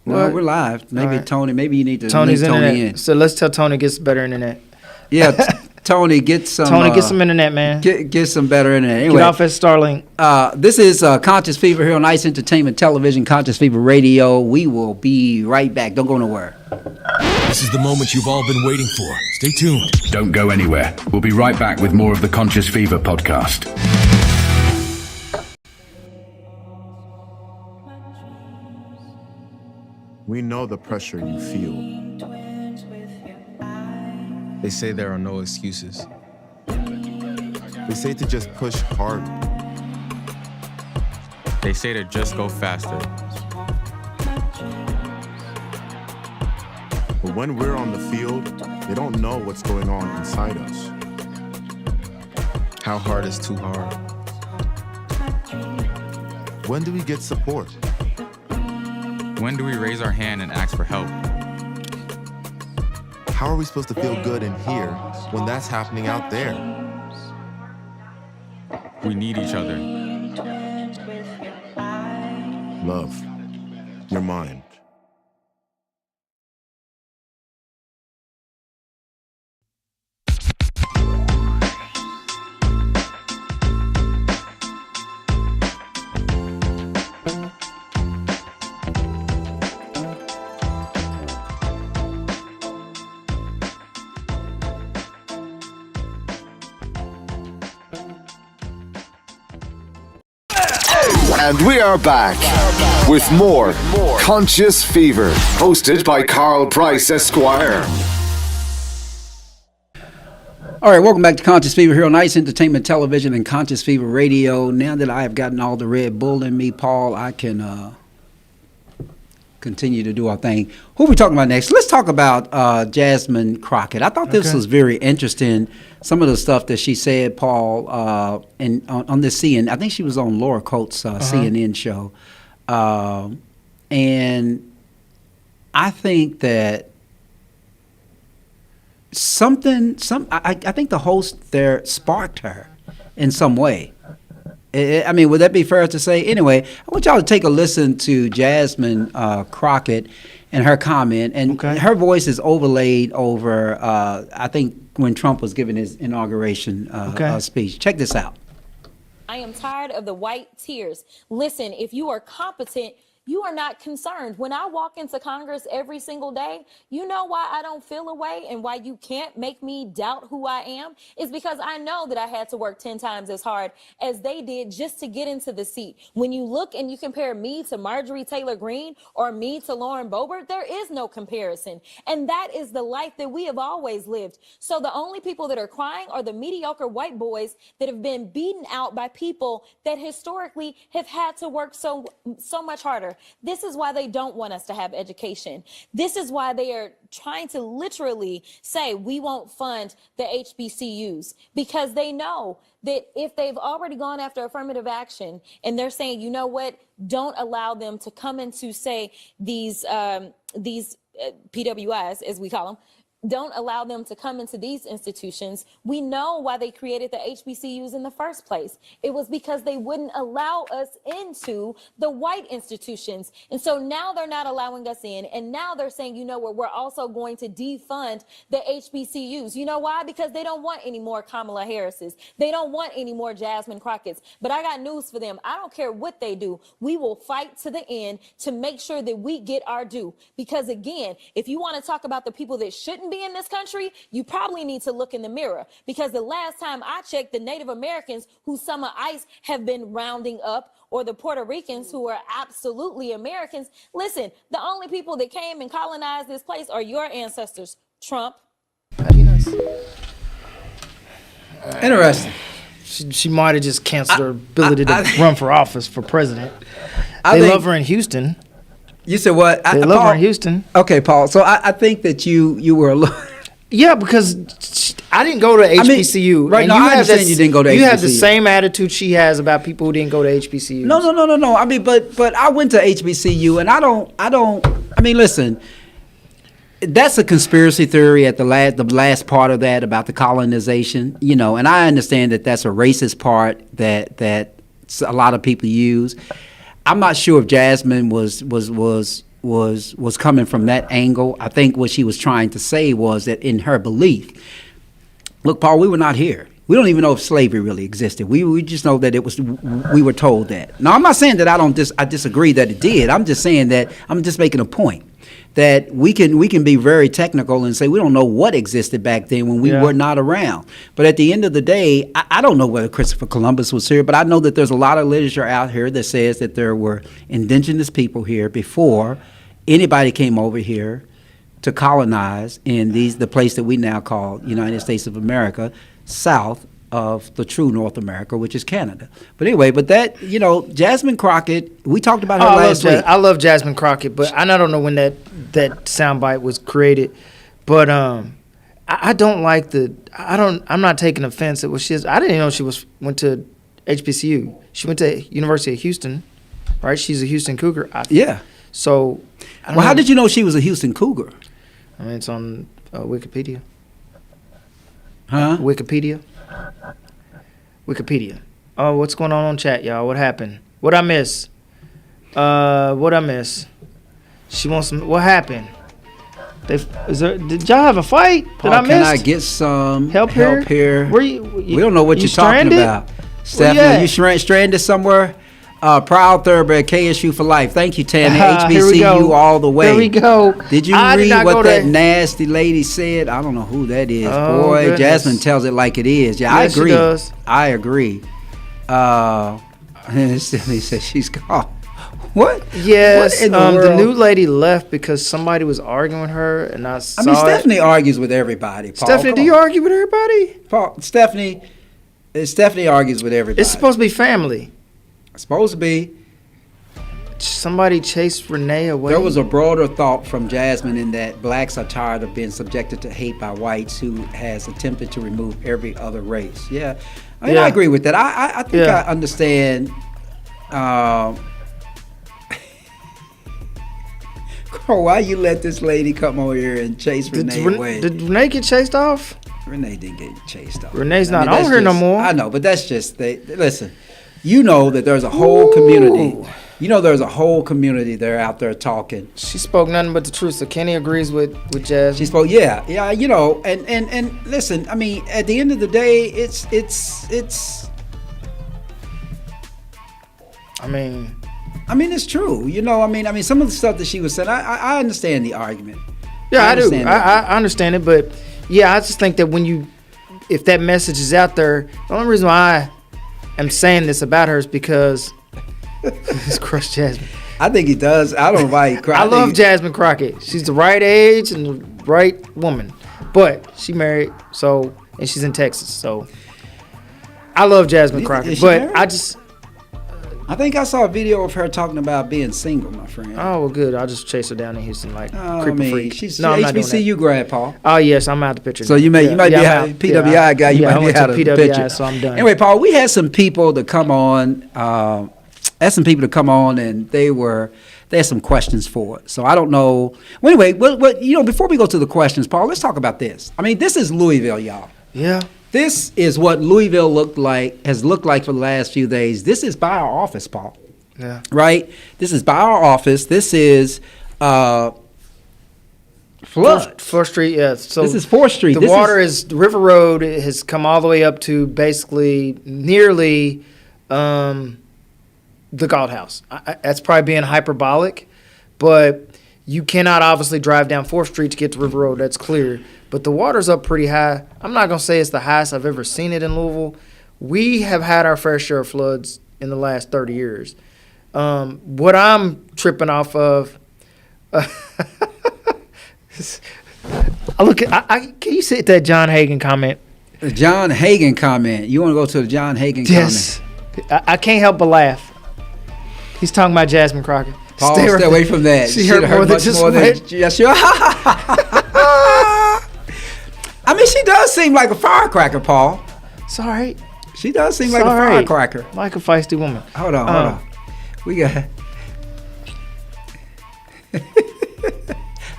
[SPEAKER 7] No,
[SPEAKER 8] What?
[SPEAKER 7] we're live. Maybe
[SPEAKER 8] Right.
[SPEAKER 7] Tony. Maybe you need to
[SPEAKER 8] Tony's
[SPEAKER 7] link Tony
[SPEAKER 8] internet.
[SPEAKER 7] in.
[SPEAKER 8] So let's tell Tony gets better internet.
[SPEAKER 7] Yeah, Tony, get some.
[SPEAKER 8] Tony, get some internet, man.
[SPEAKER 7] Get some better internet. Anyway,
[SPEAKER 8] Get off at Starlink.
[SPEAKER 7] This is Conscious Fever here on Ice Entertainment Television, Conscious Fever Radio. We will be right back. Don't go nowhere.
[SPEAKER 10] This is the moment you've all been waiting for. Stay tuned.
[SPEAKER 1] Don't go anywhere. We'll be right back with more of the Conscious Fever podcast.
[SPEAKER 11] We know the pressure you feel.
[SPEAKER 10] They say there are no excuses.
[SPEAKER 11] They say to just push hard.
[SPEAKER 12] They say to just go faster.
[SPEAKER 11] But when we're on the field, they don't know what's going on inside us.
[SPEAKER 10] How hard is too hard?
[SPEAKER 11] When do we get support?
[SPEAKER 12] When do we raise our hand and ask for help?
[SPEAKER 11] How are we supposed to feel good in here when that's happening out there?
[SPEAKER 12] We need each other.
[SPEAKER 11] Love, your mind.
[SPEAKER 1] And we are back with more Conscious Fever, hosted by Carl Price, Esquire.
[SPEAKER 7] All right, welcome back to Conscious Fever here on Ice Entertainment Television and Conscious Fever Radio. Now that I have gotten all the Red Bull in me, Paul, I can continue to do our thing. Who are we talking about next? Let's talk about Jasmine Crockett. I thought this was very interesting. Some of the stuff that she said, Paul, and on this CNN. I think she was on Laura Coates' CNN show, and I think that I think the host there sparked her in some way. I mean, would that be fair to say? Anyway, I want y'all to take a listen to Jasmine Crockett and her comment. And her voice is overlaid over, I think, when Trump was giving his inauguration speech. Check this out.
[SPEAKER 13] I am tired of the white tears. Listen, if you are competent, You are not concerned. When I walk into Congress every single day, you know why I don't feel a way and why you can't make me doubt who I am is because I know that I had to work 10 times as hard as they did just to get into the seat. When you look and you compare me to Marjorie Taylor Greene or me to Lauren Boebert, there is no comparison. And that is the life that we have always lived. So the only people that are crying are the mediocre white boys that have been beaten out by people that historically have had to work so much harder. This is why they don't want us to have education. This is why they are trying to literally say we won't fund the HBCUs, because they know that if they've already gone after affirmative action and they're saying, you know what, don't allow them to come into, say, these PWIs, as we call them, don't allow them to come into these institutions. We know why they created the HBCUs in the first place. It was because they wouldn't allow us into the white institutions. And so now they're not allowing us in. And now they're saying, you know what, we're also going to defund the HBCUs. You know why? Because they don't want any more Kamala Harrises. They don't want any more Jasmine Crockett's. But I got news for them. I don't care what they do. We will fight to the end to make sure that we get our due. Because again, if you want to talk about the people that shouldn't be in this country, you probably need to look in the mirror, because the last time I checked, the Native Americans who Summer ICE have been rounding up, or the Puerto Ricans who are absolutely Americans, listen, the only people that came and colonized this place are your ancestors, Trump.
[SPEAKER 7] Interesting.
[SPEAKER 8] She might have just canceled her ability to run for office for president. They love her in Houston.
[SPEAKER 7] You said what?
[SPEAKER 8] They love her in Houston.
[SPEAKER 7] Okay, Paul. So I think that you were a little.
[SPEAKER 8] Yeah, because I didn't go to HBCU.
[SPEAKER 7] Right now, I understand you didn't go to HBCU.
[SPEAKER 8] You have the same attitude she has about people who didn't go to HBCU.
[SPEAKER 7] No. I mean, but I went to HBCU, and I don't. I mean, listen. That's a conspiracy theory at the last part of that about the colonization, and I understand that that's a racist part that a lot of people use. I'm not sure if Jasmine was coming from that angle. I think what she was trying to say was that in her belief, look, Paul, we were not here. We don't even know if slavery really existed. We just know that we were told that. Now, I'm not saying that I disagree that it did. I'm just saying that I'm just making a point that we can be very technical and say we don't know what existed back then when we were not around. But at the end of the day, I don't know whether Christopher Columbus was here, but I know that there's a lot of literature out here that says that there were indigenous people here before anybody came over here to colonize in the place that we now call United States of America, south of the true North America, which is Canada. But anyway, Jasmine Crockett, we talked about her last week.
[SPEAKER 8] I love Jasmine Crockett, but I don't know when that soundbite was created. But I don't like I'm not taking offense at what she is. I didn't even know she went to HBCU. She went to University of Houston, right? She's a Houston Cougar.
[SPEAKER 7] Yeah.
[SPEAKER 8] So,
[SPEAKER 7] how did you know she was a Houston Cougar?
[SPEAKER 8] I mean, it's on Wikipedia.
[SPEAKER 7] Huh?
[SPEAKER 8] Wikipedia. Oh, what's going on chat, y'all? What happened? What I miss? She wants some. What happened? Did y'all have a fight?
[SPEAKER 7] Paul,
[SPEAKER 8] did I miss?
[SPEAKER 7] Can I get some help here?
[SPEAKER 8] We
[SPEAKER 7] don't know what you're talking about. Stephanie, you stranded somewhere? Proud thoroughbred, KSU for life. Thank you, Tammy. HBCU all the way.
[SPEAKER 8] Here we go.
[SPEAKER 7] Did you read what that nasty lady said? I don't know who that is.
[SPEAKER 8] Oh,
[SPEAKER 7] boy,
[SPEAKER 8] goodness.
[SPEAKER 7] Jasmine tells it like it is. Yeah,
[SPEAKER 8] yes,
[SPEAKER 7] I agree.
[SPEAKER 8] She does.
[SPEAKER 7] I agree. Stephanie says she's gone. What?
[SPEAKER 8] Yes,
[SPEAKER 7] what
[SPEAKER 8] the new lady left because somebody was arguing with her, and I saw
[SPEAKER 7] Stephanie argues with everybody. Paul,
[SPEAKER 8] Stephanie, do you argue with everybody?
[SPEAKER 7] Paul, Stephanie argues with everybody.
[SPEAKER 8] It's supposed to be family.
[SPEAKER 7] Supposed to be.
[SPEAKER 8] Somebody chased Renee away.
[SPEAKER 7] There was a broader thought from Jasmine in that blacks are tired of being subjected to hate by whites who has attempted to remove every other race. Yeah. I agree with that. I think I understand. Why you let this lady come over here and chase Renee away?
[SPEAKER 8] Did Renee get chased off?
[SPEAKER 7] Renee didn't get chased off.
[SPEAKER 8] Renee's not on here no more.
[SPEAKER 7] I know, but that's just listen. You know that there's a whole community. You know there's a whole community there out there talking.
[SPEAKER 8] She spoke nothing but the truth. So Kenny agrees with Jazz.
[SPEAKER 7] She spoke, yeah. And listen. I mean, at the end of the day, it's.
[SPEAKER 8] I mean,
[SPEAKER 7] I mean, it's true. You know, I mean, some of the stuff that she was saying, I understand the argument.
[SPEAKER 8] Yeah, I do. I understand it, but yeah, I just think that if that message is out there, the only reason why I am saying this about her is because he's crushed Jasmine.
[SPEAKER 7] I think he does. I don't know why he cried.
[SPEAKER 8] I love Jasmine Crockett. She's the right age and the right woman, but she married, and she's in Texas, so I love Jasmine Crockett. But married?
[SPEAKER 7] I think I saw a video of her talking about being single, my friend.
[SPEAKER 8] Oh, well, good. I'll just chase her down in Houston like freak.
[SPEAKER 7] She's I'm HBCU grad, Paul.
[SPEAKER 8] Oh, yes, I'm out the picture.
[SPEAKER 7] So you might be out PWI guy. You might be out of the picture.
[SPEAKER 8] So I'm done.
[SPEAKER 7] Anyway, Paul, we had some people to come on. And they had some questions for us. So I don't know. Well, anyway, before we go to the questions, Paul, let's talk about this. I mean, this is Louisville, y'all.
[SPEAKER 8] Yeah.
[SPEAKER 7] This is what Louisville has looked like for the last few days. This is by our office, Paul.
[SPEAKER 8] Yeah.
[SPEAKER 7] Right? This is by our office. This is flood.
[SPEAKER 8] 4th Street, yeah. So
[SPEAKER 7] this is 4th Street.
[SPEAKER 8] The River Road has come all the way up to basically nearly the Galt House. That's probably being hyperbolic, but you cannot obviously drive down 4th Street to get to River Road. That's clear. But the water's up pretty high. I'm not going to say it's the highest I've ever seen it in Louisville. We have had our fair share of floods in the last 30 years. What I'm tripping off of, can you say that John Hagan comment?
[SPEAKER 7] The John Hagan comment. You want to go to the John Hagan
[SPEAKER 8] comment? Yes. I can't help but laugh. He's talking about Jasmine Crockett.
[SPEAKER 7] Paul, stay away from that.
[SPEAKER 8] She hurt more than just
[SPEAKER 7] yes, sure. I mean, she does seem like a firecracker, Paul.
[SPEAKER 8] It's all right.
[SPEAKER 7] She does seem like a firecracker.
[SPEAKER 8] Like a feisty woman.
[SPEAKER 7] Hold on. We got. I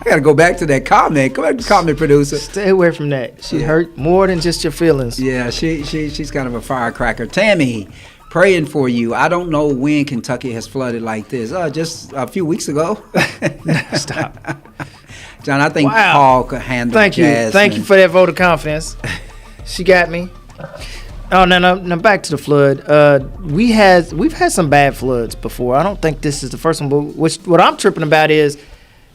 [SPEAKER 7] got to go back to that comment. Go back to comment, producer.
[SPEAKER 8] Stay away from that. She hurt more than just your feelings.
[SPEAKER 7] Yeah, she's kind of a firecracker. Tammy, praying for you. I don't know when Kentucky has flooded like this. Just a few weeks ago.
[SPEAKER 8] Stop.
[SPEAKER 7] John, I think Paul could handle Jasmine.
[SPEAKER 8] Thank you for that vote of confidence. She got me. Oh, now back to the flood. We've had some bad floods before. I don't think this is the first one, but what I'm tripping about is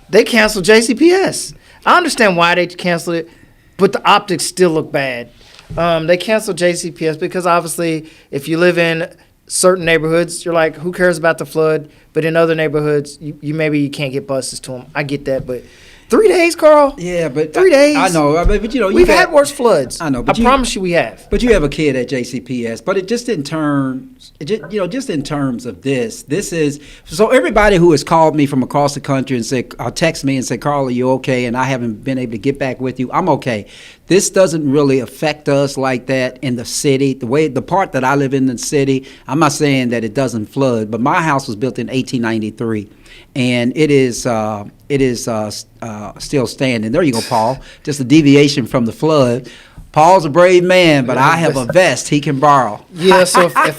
[SPEAKER 8] they canceled JCPS. I understand why they canceled it, but the optics still look bad. They canceled JCPS because obviously if you live in certain neighborhoods, you're like, who cares about the flood? But in other neighborhoods, you can't get buses to them. I get that, but 3 days, Carl?
[SPEAKER 7] Yeah, but
[SPEAKER 8] 3 days.
[SPEAKER 7] I know, but
[SPEAKER 8] we've had worse floods.
[SPEAKER 7] I know, but
[SPEAKER 8] I promise you, we have.
[SPEAKER 7] But you have a kid at JCPS. But just in terms of this is so everybody who has called me from across the country and said, text me and say, Carl, are you okay? And I haven't been able to get back with you. I'm okay. This doesn't really affect us like that in the city. The part that I live in the city, I'm not saying that it doesn't flood, but my house was built in 1893. And it is still standing. There you go, Paul. Just a deviation from the flood. Paul's a brave man, but I have a vest he can borrow.
[SPEAKER 8] Yeah, so if I'm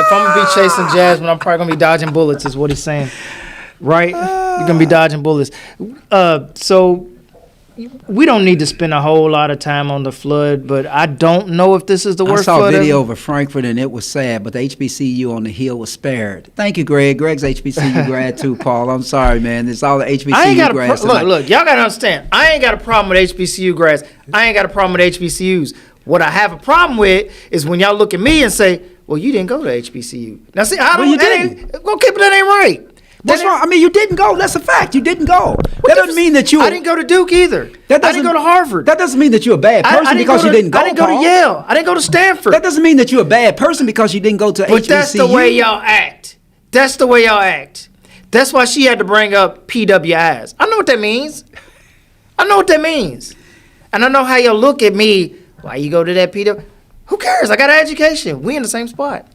[SPEAKER 8] gonna be chasing Jasmine, I'm probably gonna be dodging bullets, is what he's saying. Right? You're gonna be dodging bullets. So we don't need to spend a whole lot of time on the flood, but I don't know if this is the worst flood.
[SPEAKER 7] I saw a video over Frankfurt, and it was sad, but the HBCU on the hill was spared. Thank you, Greg. Greg's HBCU grad too, Paul. I'm sorry, man. It's all the HBCU grads.
[SPEAKER 8] Look, y'all got to understand. I ain't got a problem with HBCU grads. I ain't got a problem with HBCUs. What I have a problem with is when y'all look at me and say, well, you didn't go to HBCU. Now, see,
[SPEAKER 7] you didn't.
[SPEAKER 8] Okay, but that ain't right.
[SPEAKER 7] What's wrong? I mean, you didn't go. That's a fact. You didn't go. That doesn't mean that you.
[SPEAKER 8] I didn't go to Duke either. I didn't go to Harvard.
[SPEAKER 7] That doesn't mean that you're a bad person because you didn't go.
[SPEAKER 8] I didn't go to Yale. I didn't go to Stanford.
[SPEAKER 7] That doesn't mean that you're a bad person because you didn't go to HBCU.
[SPEAKER 8] But that's the way y'all act. That's the way y'all act. That's why she had to bring up PWIs. I know what that means. And I know how y'all look at me. Why you go to that PW? Who cares? I got an education. We in the same spot.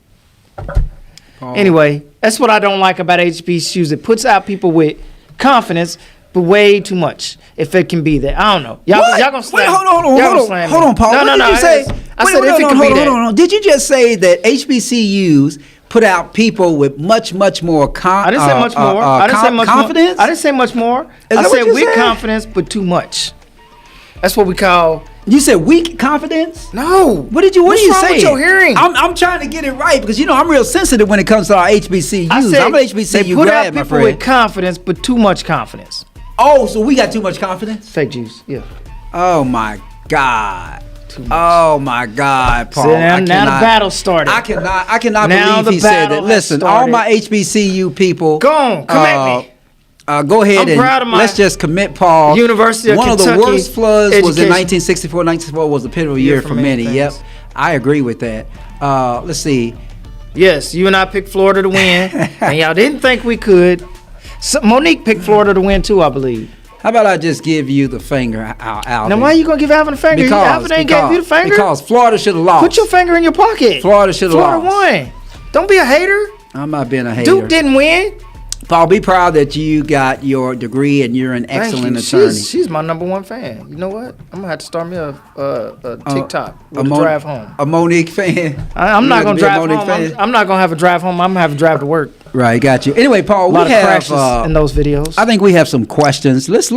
[SPEAKER 8] Anyway, that's what I don't like about HBCUs. It puts out people with confidence, but way too much. If it can be that, I don't know. Y'all gonna slam?
[SPEAKER 7] Wait, hold on, Paul.
[SPEAKER 8] No.
[SPEAKER 7] I said if it can be that.
[SPEAKER 8] Hold on.
[SPEAKER 7] Did you just say that HBCUs put out people with much more confidence?
[SPEAKER 8] I didn't say much more. I didn't say much more. I said with confidence, but too much. That's what we call
[SPEAKER 7] You said weak confidence?
[SPEAKER 8] No.
[SPEAKER 7] What did you? What
[SPEAKER 8] What's
[SPEAKER 7] are you
[SPEAKER 8] wrong
[SPEAKER 7] saying?
[SPEAKER 8] with your hearing?
[SPEAKER 7] I'm trying to get it right because I'm real sensitive when it comes to our HBCUs.
[SPEAKER 8] I said
[SPEAKER 7] I'm an HBCU
[SPEAKER 8] they put
[SPEAKER 7] grad,
[SPEAKER 8] out
[SPEAKER 7] my
[SPEAKER 8] people
[SPEAKER 7] friend.
[SPEAKER 8] with confidence, but too much confidence.
[SPEAKER 7] Oh, so we got too much confidence?
[SPEAKER 8] Fake juice. Yeah.
[SPEAKER 7] Oh my God. Oh my God, Paul.
[SPEAKER 8] See, now the battle started.
[SPEAKER 7] I cannot
[SPEAKER 8] Now
[SPEAKER 7] believe
[SPEAKER 8] the
[SPEAKER 7] he said
[SPEAKER 8] battle
[SPEAKER 7] that.
[SPEAKER 8] has
[SPEAKER 7] Listen, all
[SPEAKER 8] started.
[SPEAKER 7] my HBCU people.
[SPEAKER 8] Go on, come at me.
[SPEAKER 7] Go ahead
[SPEAKER 8] I'm proud of my
[SPEAKER 7] let's just commit Paul.
[SPEAKER 8] University of
[SPEAKER 7] One of
[SPEAKER 8] Kentucky
[SPEAKER 7] the worst floods was in
[SPEAKER 8] education.
[SPEAKER 7] 1964. 1964 was a pivotal year for many. Yep,
[SPEAKER 8] things.
[SPEAKER 7] I agree with that. Let's see.
[SPEAKER 8] Yes, you and I picked Florida to win, and y'all didn't think we could. So Monique picked Florida to win too, I believe.
[SPEAKER 7] How about I just give you the finger, Alvin?
[SPEAKER 8] Now, why are you going to give Alvin the finger? Alvin ain't gave you the finger?
[SPEAKER 7] Because Florida should have lost.
[SPEAKER 8] Put your finger in your pocket.
[SPEAKER 7] Florida should have lost.
[SPEAKER 8] Florida won. Don't be a hater.
[SPEAKER 7] I'm not being a hater.
[SPEAKER 8] Duke didn't win.
[SPEAKER 7] Paul, be proud that you got your degree and you're an excellent attorney.
[SPEAKER 8] She's my #1 fan. You know what? I'm going to have to start me a TikTok with a drive home.
[SPEAKER 7] A Monique fan?
[SPEAKER 8] I'm not going to drive home. I'm not going to have a drive home. I'm going to have a drive to work.
[SPEAKER 7] Right, got you. Anyway, Paul,
[SPEAKER 8] a lot
[SPEAKER 7] we
[SPEAKER 8] of
[SPEAKER 7] have
[SPEAKER 8] crashes in those videos.
[SPEAKER 7] I think we have some questions. Let's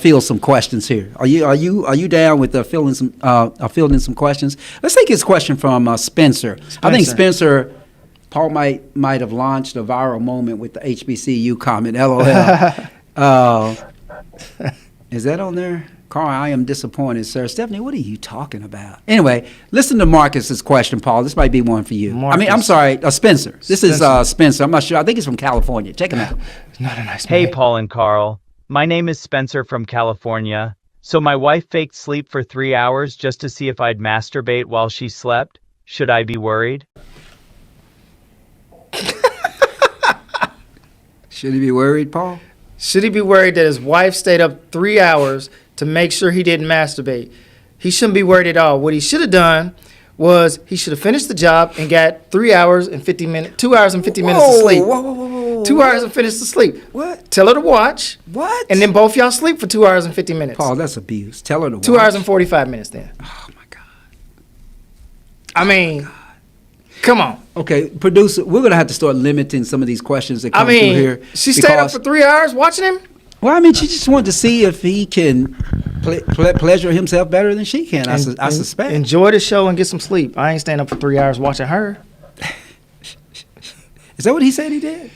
[SPEAKER 7] field some questions here. Are you down with fielding some questions? Let's take this question from Spencer. I think Spencer, Paul might have launched a viral moment with the HBCU comment. LOL. Is that on there? Carl, I am disappointed, sir. Stephanie, what are you talking about? Anyway, listen to Marcus's question, Paul. This might be one for you. I'm sorry, Spencer. This is Spencer. I'm not sure. I think he's from California. Check him out.
[SPEAKER 8] Not a nice
[SPEAKER 14] Hey,
[SPEAKER 8] man.
[SPEAKER 14] Paul and Carl. My name is Spencer from California. So my wife faked sleep for 3 hours just to see if I'd masturbate while she slept. Should I be worried?
[SPEAKER 7] Should he be worried, Paul?
[SPEAKER 8] Should he be worried that his wife stayed up 3 hours to make sure he didn't masturbate? He shouldn't be worried at all. What he should have done was he should have finished the job and got 2 hours and 50 minutes of sleep.
[SPEAKER 7] Whoa.
[SPEAKER 8] 2 hours and finished the sleep.
[SPEAKER 7] What?
[SPEAKER 8] Tell her to watch.
[SPEAKER 7] What?
[SPEAKER 8] And then both y'all sleep for 2 hours and 50 minutes.
[SPEAKER 7] Paul, that's abuse. Tell her to
[SPEAKER 8] 2
[SPEAKER 7] watch.
[SPEAKER 8] hours and 45 minutes then.
[SPEAKER 7] Oh, my God.
[SPEAKER 8] I mean, come on.
[SPEAKER 7] Okay, producer, we're going to have to start limiting some of these questions that come through here.
[SPEAKER 8] She stayed up for 3 hours watching him?
[SPEAKER 7] Well, I mean, she just wanted to see if he can pleasure himself better than she can, I suspect.
[SPEAKER 8] Enjoy the show and get some sleep. I ain't staying up for 3 hours watching her.
[SPEAKER 7] Is that what he said he did?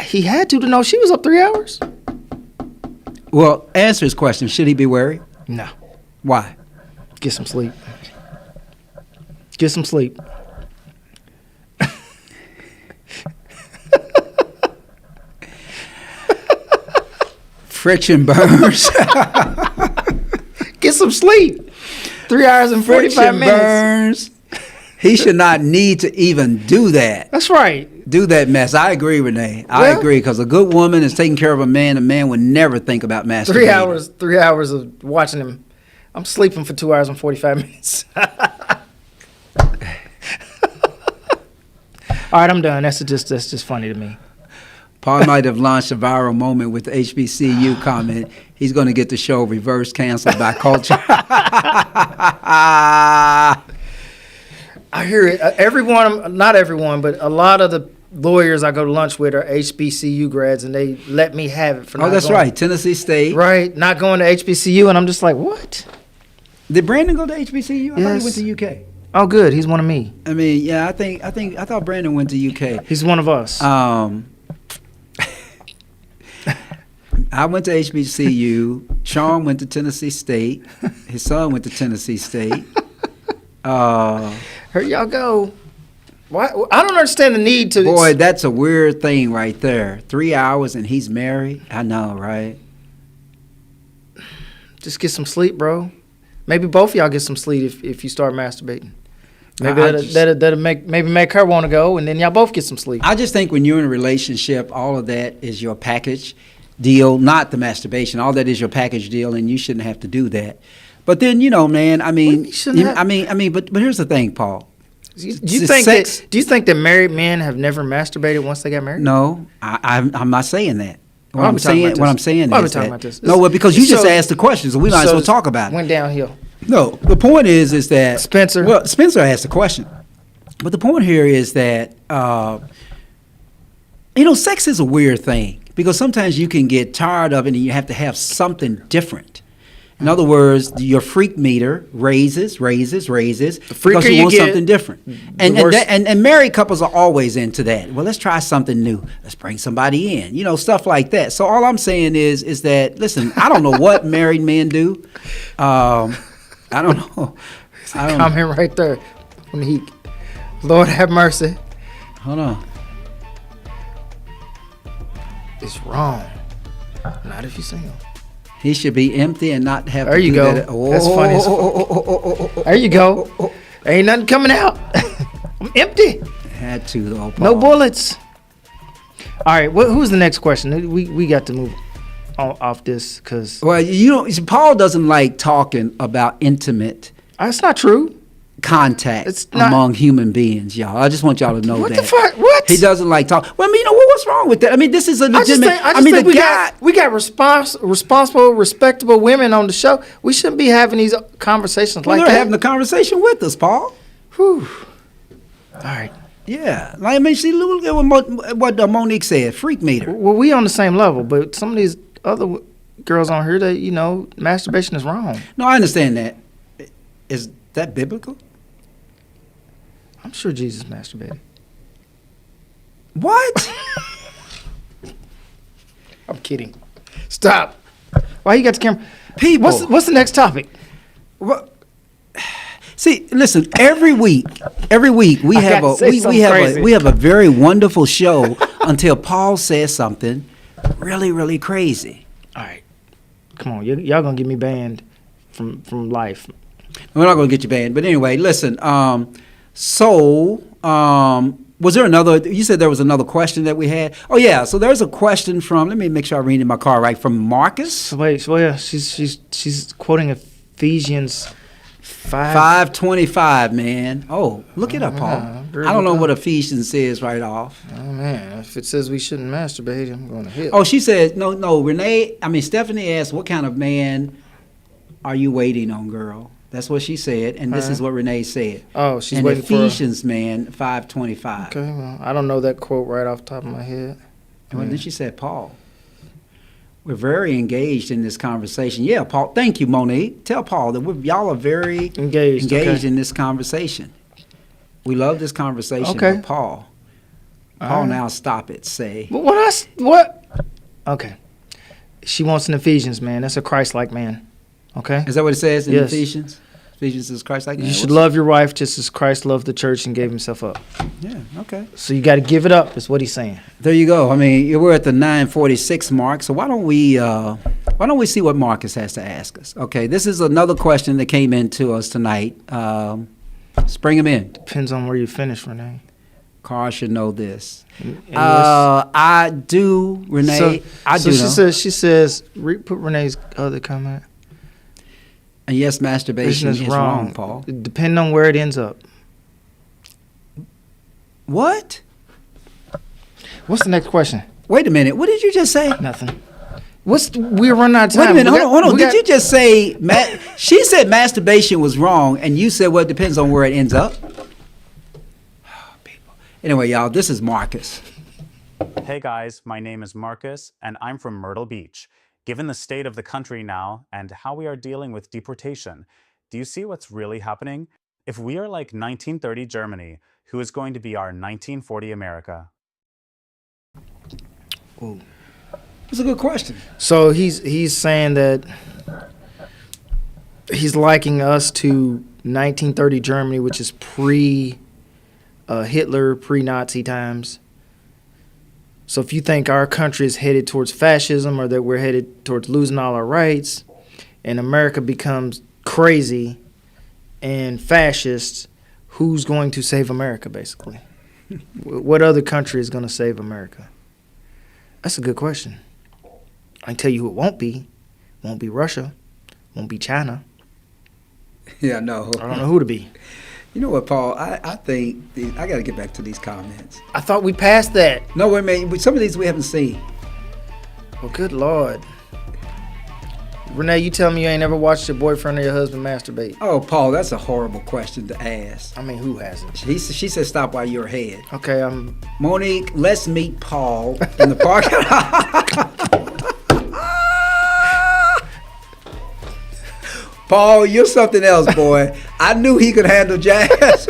[SPEAKER 8] He had to know she was up 3 hours.
[SPEAKER 7] Well, answer his question. Should he be worried?
[SPEAKER 8] No.
[SPEAKER 7] Why?
[SPEAKER 8] Get some sleep. Get some sleep.
[SPEAKER 7] Friction burns.
[SPEAKER 8] Get some sleep. 3 hours and 45
[SPEAKER 7] Friction
[SPEAKER 8] minutes.
[SPEAKER 7] burns. He should not need to even do that.
[SPEAKER 8] That's right.
[SPEAKER 7] Do that mess. I agree, Renee. I agree, because a good woman is taking care of a man would never think about masturbating.
[SPEAKER 8] 3 hours of watching him. I'm sleeping for 2 hours and 45 minutes. All right, I'm done. That's just funny to me.
[SPEAKER 7] Paul might have launched a viral moment with the HBCU comment. He's going to get the show reverse canceled by culture.
[SPEAKER 8] I hear it. Everyone, not everyone, but a lot of the lawyers I go to lunch with are HBCU grads, and they let me have it for not
[SPEAKER 7] that's
[SPEAKER 8] going.
[SPEAKER 7] right. Tennessee State.
[SPEAKER 8] Right, not going to HBCU, and I'm just like, what?
[SPEAKER 7] Did Brandon go to HBCU? I thought he went to UK.
[SPEAKER 8] Oh, good. He's one of me.
[SPEAKER 7] I mean, yeah, I thought Brandon went to UK.
[SPEAKER 8] He's one of us.
[SPEAKER 7] I went to HBCU. Sean went to Tennessee State. His son went to Tennessee State.
[SPEAKER 8] Here y'all go. Why? I don't understand the need to.
[SPEAKER 7] Boy, that's a weird thing right there. 3 hours and he's married. I know, right?
[SPEAKER 8] Just get some sleep, bro. Maybe both of y'all get some sleep if you start masturbating. Maybe that'll make her want to go, and then y'all both get some sleep.
[SPEAKER 7] I just think when you're in a relationship, all of that is your package deal, not the masturbation. All that is your package deal, and you shouldn't have to do that. But then, man, I mean, but here's the thing, Paul.
[SPEAKER 8] Do you think that married men have never masturbated once they got married?
[SPEAKER 7] No, I'm not saying that. What I'm saying
[SPEAKER 8] Why are we
[SPEAKER 7] is
[SPEAKER 8] talking
[SPEAKER 7] that
[SPEAKER 8] about this?
[SPEAKER 7] no, well, because you just asked the question, so we might as well talk about it.
[SPEAKER 8] Went downhill.
[SPEAKER 7] No, the point is that
[SPEAKER 8] Spencer.
[SPEAKER 7] Well, Spencer asked the question, but the point here is that sex is a weird thing because sometimes you can get tired of it and you have to have something different. In other words, your freak meter raises because
[SPEAKER 8] freaker
[SPEAKER 7] you
[SPEAKER 8] you
[SPEAKER 7] want
[SPEAKER 8] get,
[SPEAKER 7] something different. And married couples are always into that. Well, let's try something new. Let's bring somebody in. You know, stuff like that. So all I'm saying is that, listen, I don't know what married men do. I don't know.
[SPEAKER 8] Comment right there. Lord have mercy.
[SPEAKER 7] Hold on.
[SPEAKER 8] It's wrong. Not if you're single.
[SPEAKER 7] He should be empty and not have
[SPEAKER 8] there
[SPEAKER 7] to
[SPEAKER 8] you
[SPEAKER 7] do
[SPEAKER 8] go.
[SPEAKER 7] that.
[SPEAKER 8] That's funny. There you go. Ain't nothing coming out. I'm empty.
[SPEAKER 7] Had to though. Paul.
[SPEAKER 8] No bullets. All right. Who's the next question? We got to move off this because.
[SPEAKER 7] Well, Paul doesn't like talking about intimate.
[SPEAKER 8] That's not true.
[SPEAKER 7] Contact among human beings, y'all. I just want y'all to know
[SPEAKER 8] what
[SPEAKER 7] that.
[SPEAKER 8] What the fuck? What?
[SPEAKER 7] He doesn't like talk. Well, I mean, what's wrong with that? I mean, this is a legitimate.
[SPEAKER 8] I just think we got responsible, respectable women on the show. We shouldn't be having these conversations like that.
[SPEAKER 7] They're having the conversation with us, Paul.
[SPEAKER 8] Whew. All right.
[SPEAKER 7] Yeah. Like, I mean, see, look at what Monique said. Freak meter.
[SPEAKER 8] Well, we on the same level, but some of these other girls on here, masturbation is wrong.
[SPEAKER 7] No, I understand that. Is that biblical?
[SPEAKER 8] I'm sure Jesus masturbated.
[SPEAKER 7] What?
[SPEAKER 8] I'm kidding. Stop. Why you got the camera?
[SPEAKER 7] People.
[SPEAKER 8] What's the next topic?
[SPEAKER 7] What? See, listen. Every week we have a very wonderful show until Paul says something really, really crazy.
[SPEAKER 8] All right, come on, y'all gonna get me banned from life.
[SPEAKER 7] We're not gonna get you banned, but anyway, listen. Was there another? You said there was another question that we had. Oh yeah, so there's a question from. Let me make sure I read in my car right from Marcus.
[SPEAKER 8] Yeah, she's quoting Ephesians
[SPEAKER 7] 5:25, man. Oh, look it up, Paul. I don't know what Ephesians says right off.
[SPEAKER 8] Oh man, if it says we shouldn't masturbate, I'm going to hit.
[SPEAKER 7] Oh, she said no. Stephanie asked, "What kind of man are you waiting on, girl?" That's what she said, and this is what Renee said.
[SPEAKER 8] Oh, she's
[SPEAKER 7] and
[SPEAKER 8] waiting
[SPEAKER 7] Ephesians, for man, 5:25.
[SPEAKER 8] Okay, well, I don't know that quote right off the top of my head.
[SPEAKER 7] Well, then she said, Paul, we're very engaged in this conversation. Yeah, Paul. Thank you, Monique. Tell Paul that y'all are very engaged in this conversation. We love this conversation.
[SPEAKER 8] Okay,
[SPEAKER 7] with Paul. Paul, now stop it. Say.
[SPEAKER 8] What? Okay. She wants an Ephesians man. That's a Christ-like man. Okay.
[SPEAKER 7] Is that what it says in Ephesians? Ephesians is Christ-like man.
[SPEAKER 8] You should love your wife just as Christ loved the church and gave himself up.
[SPEAKER 7] Yeah. Okay.
[SPEAKER 8] So you got to give it up. Is what he's saying.
[SPEAKER 7] There you go. I mean, we're at the 9:46 mark. So why don't we see what Marcus has to ask us? Okay. This is another question that came in to us tonight. Bring him in.
[SPEAKER 8] Depends on where you finish, Renee.
[SPEAKER 7] Carl should know this. I do, Renee.
[SPEAKER 8] She says. Put Renee's other comment.
[SPEAKER 7] And yes, masturbation is wrong, Paul.
[SPEAKER 8] Depending on where it ends up.
[SPEAKER 7] What?
[SPEAKER 8] What's the next question?
[SPEAKER 7] Wait a minute. What did you just say?
[SPEAKER 8] Nothing. We're running out of time.
[SPEAKER 7] Wait a minute. Hold on. Did you just say she said masturbation was wrong, and you said, well, it depends on where it ends up? Oh, people. Anyway, y'all, this is Marcus.
[SPEAKER 15] Hey, guys. My name is Marcus, and I'm from Myrtle Beach. Given the state of the country now and how we are dealing with deportation, do you see what's really happening? If we are like 1930 Germany, who is going to be our 1940 America?
[SPEAKER 7] Ooh. That's a good question.
[SPEAKER 8] So he's saying that he's liking us to 1930 Germany, which is pre-Hitler, pre-Nazi times. So if you think our country is headed towards fascism or that we're headed towards losing all our rights and America becomes crazy and fascist, who's going to save America, basically? What other country is going to save America? That's a good question. I can tell you who it won't be. It won't be Russia. It won't be China.
[SPEAKER 7] Yeah, no.
[SPEAKER 8] I don't know who to be.
[SPEAKER 7] You know what, Paul? I think I got to get back to these comments.
[SPEAKER 8] I thought we passed that.
[SPEAKER 7] No, wait a minute. Some of these we haven't seen.
[SPEAKER 8] Well, good Lord. Renee, you tell me you ain't never watched your boyfriend or your husband masturbate.
[SPEAKER 7] Oh, Paul, that's a horrible question to ask.
[SPEAKER 8] I mean, who hasn't?
[SPEAKER 7] She said stop while you're ahead.
[SPEAKER 8] Okay,
[SPEAKER 7] Monique, let's meet Paul in the parking lot. Paul, you're something else, boy. I knew he could handle jazz.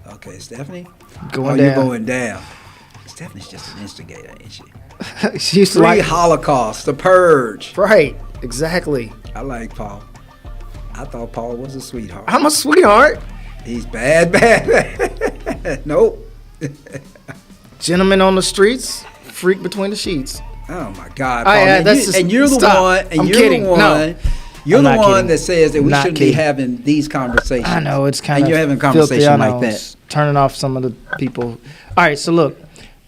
[SPEAKER 7] Okay, Stephanie. You're going down. Stephanie's just an instigator, ain't she?
[SPEAKER 8] She's
[SPEAKER 7] Three Holocausts, The Purge.
[SPEAKER 8] Right, exactly.
[SPEAKER 7] I like Paul. I thought Paul was a sweetheart.
[SPEAKER 8] I'm a sweetheart.
[SPEAKER 7] He's bad. Nope.
[SPEAKER 8] Gentleman on the streets, freak between the sheets.
[SPEAKER 7] Oh my God, Paul. You're the one.
[SPEAKER 8] I'm kidding.
[SPEAKER 7] You're the one that says that we shouldn't be having these conversations.
[SPEAKER 8] I know it's kind of.
[SPEAKER 7] And you're having a conversation like that.
[SPEAKER 8] Turning off some of the people. All right, so look,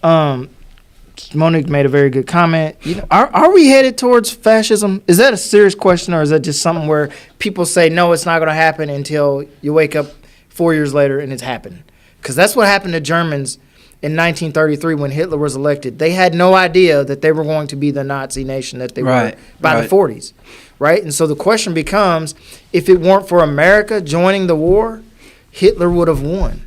[SPEAKER 8] Monique made a very good comment. You know, are we headed towards fascism? Is that a serious question, or is that just something where people say no, it's not going to happen until you wake up 4 years later and it's happened? Because that's what happened to Germans in 1933 when Hitler was elected. They had no idea that they were going to be the Nazi nation that they were by the 40s, right? And so the question becomes, if it weren't for America joining the war, Hitler would have won.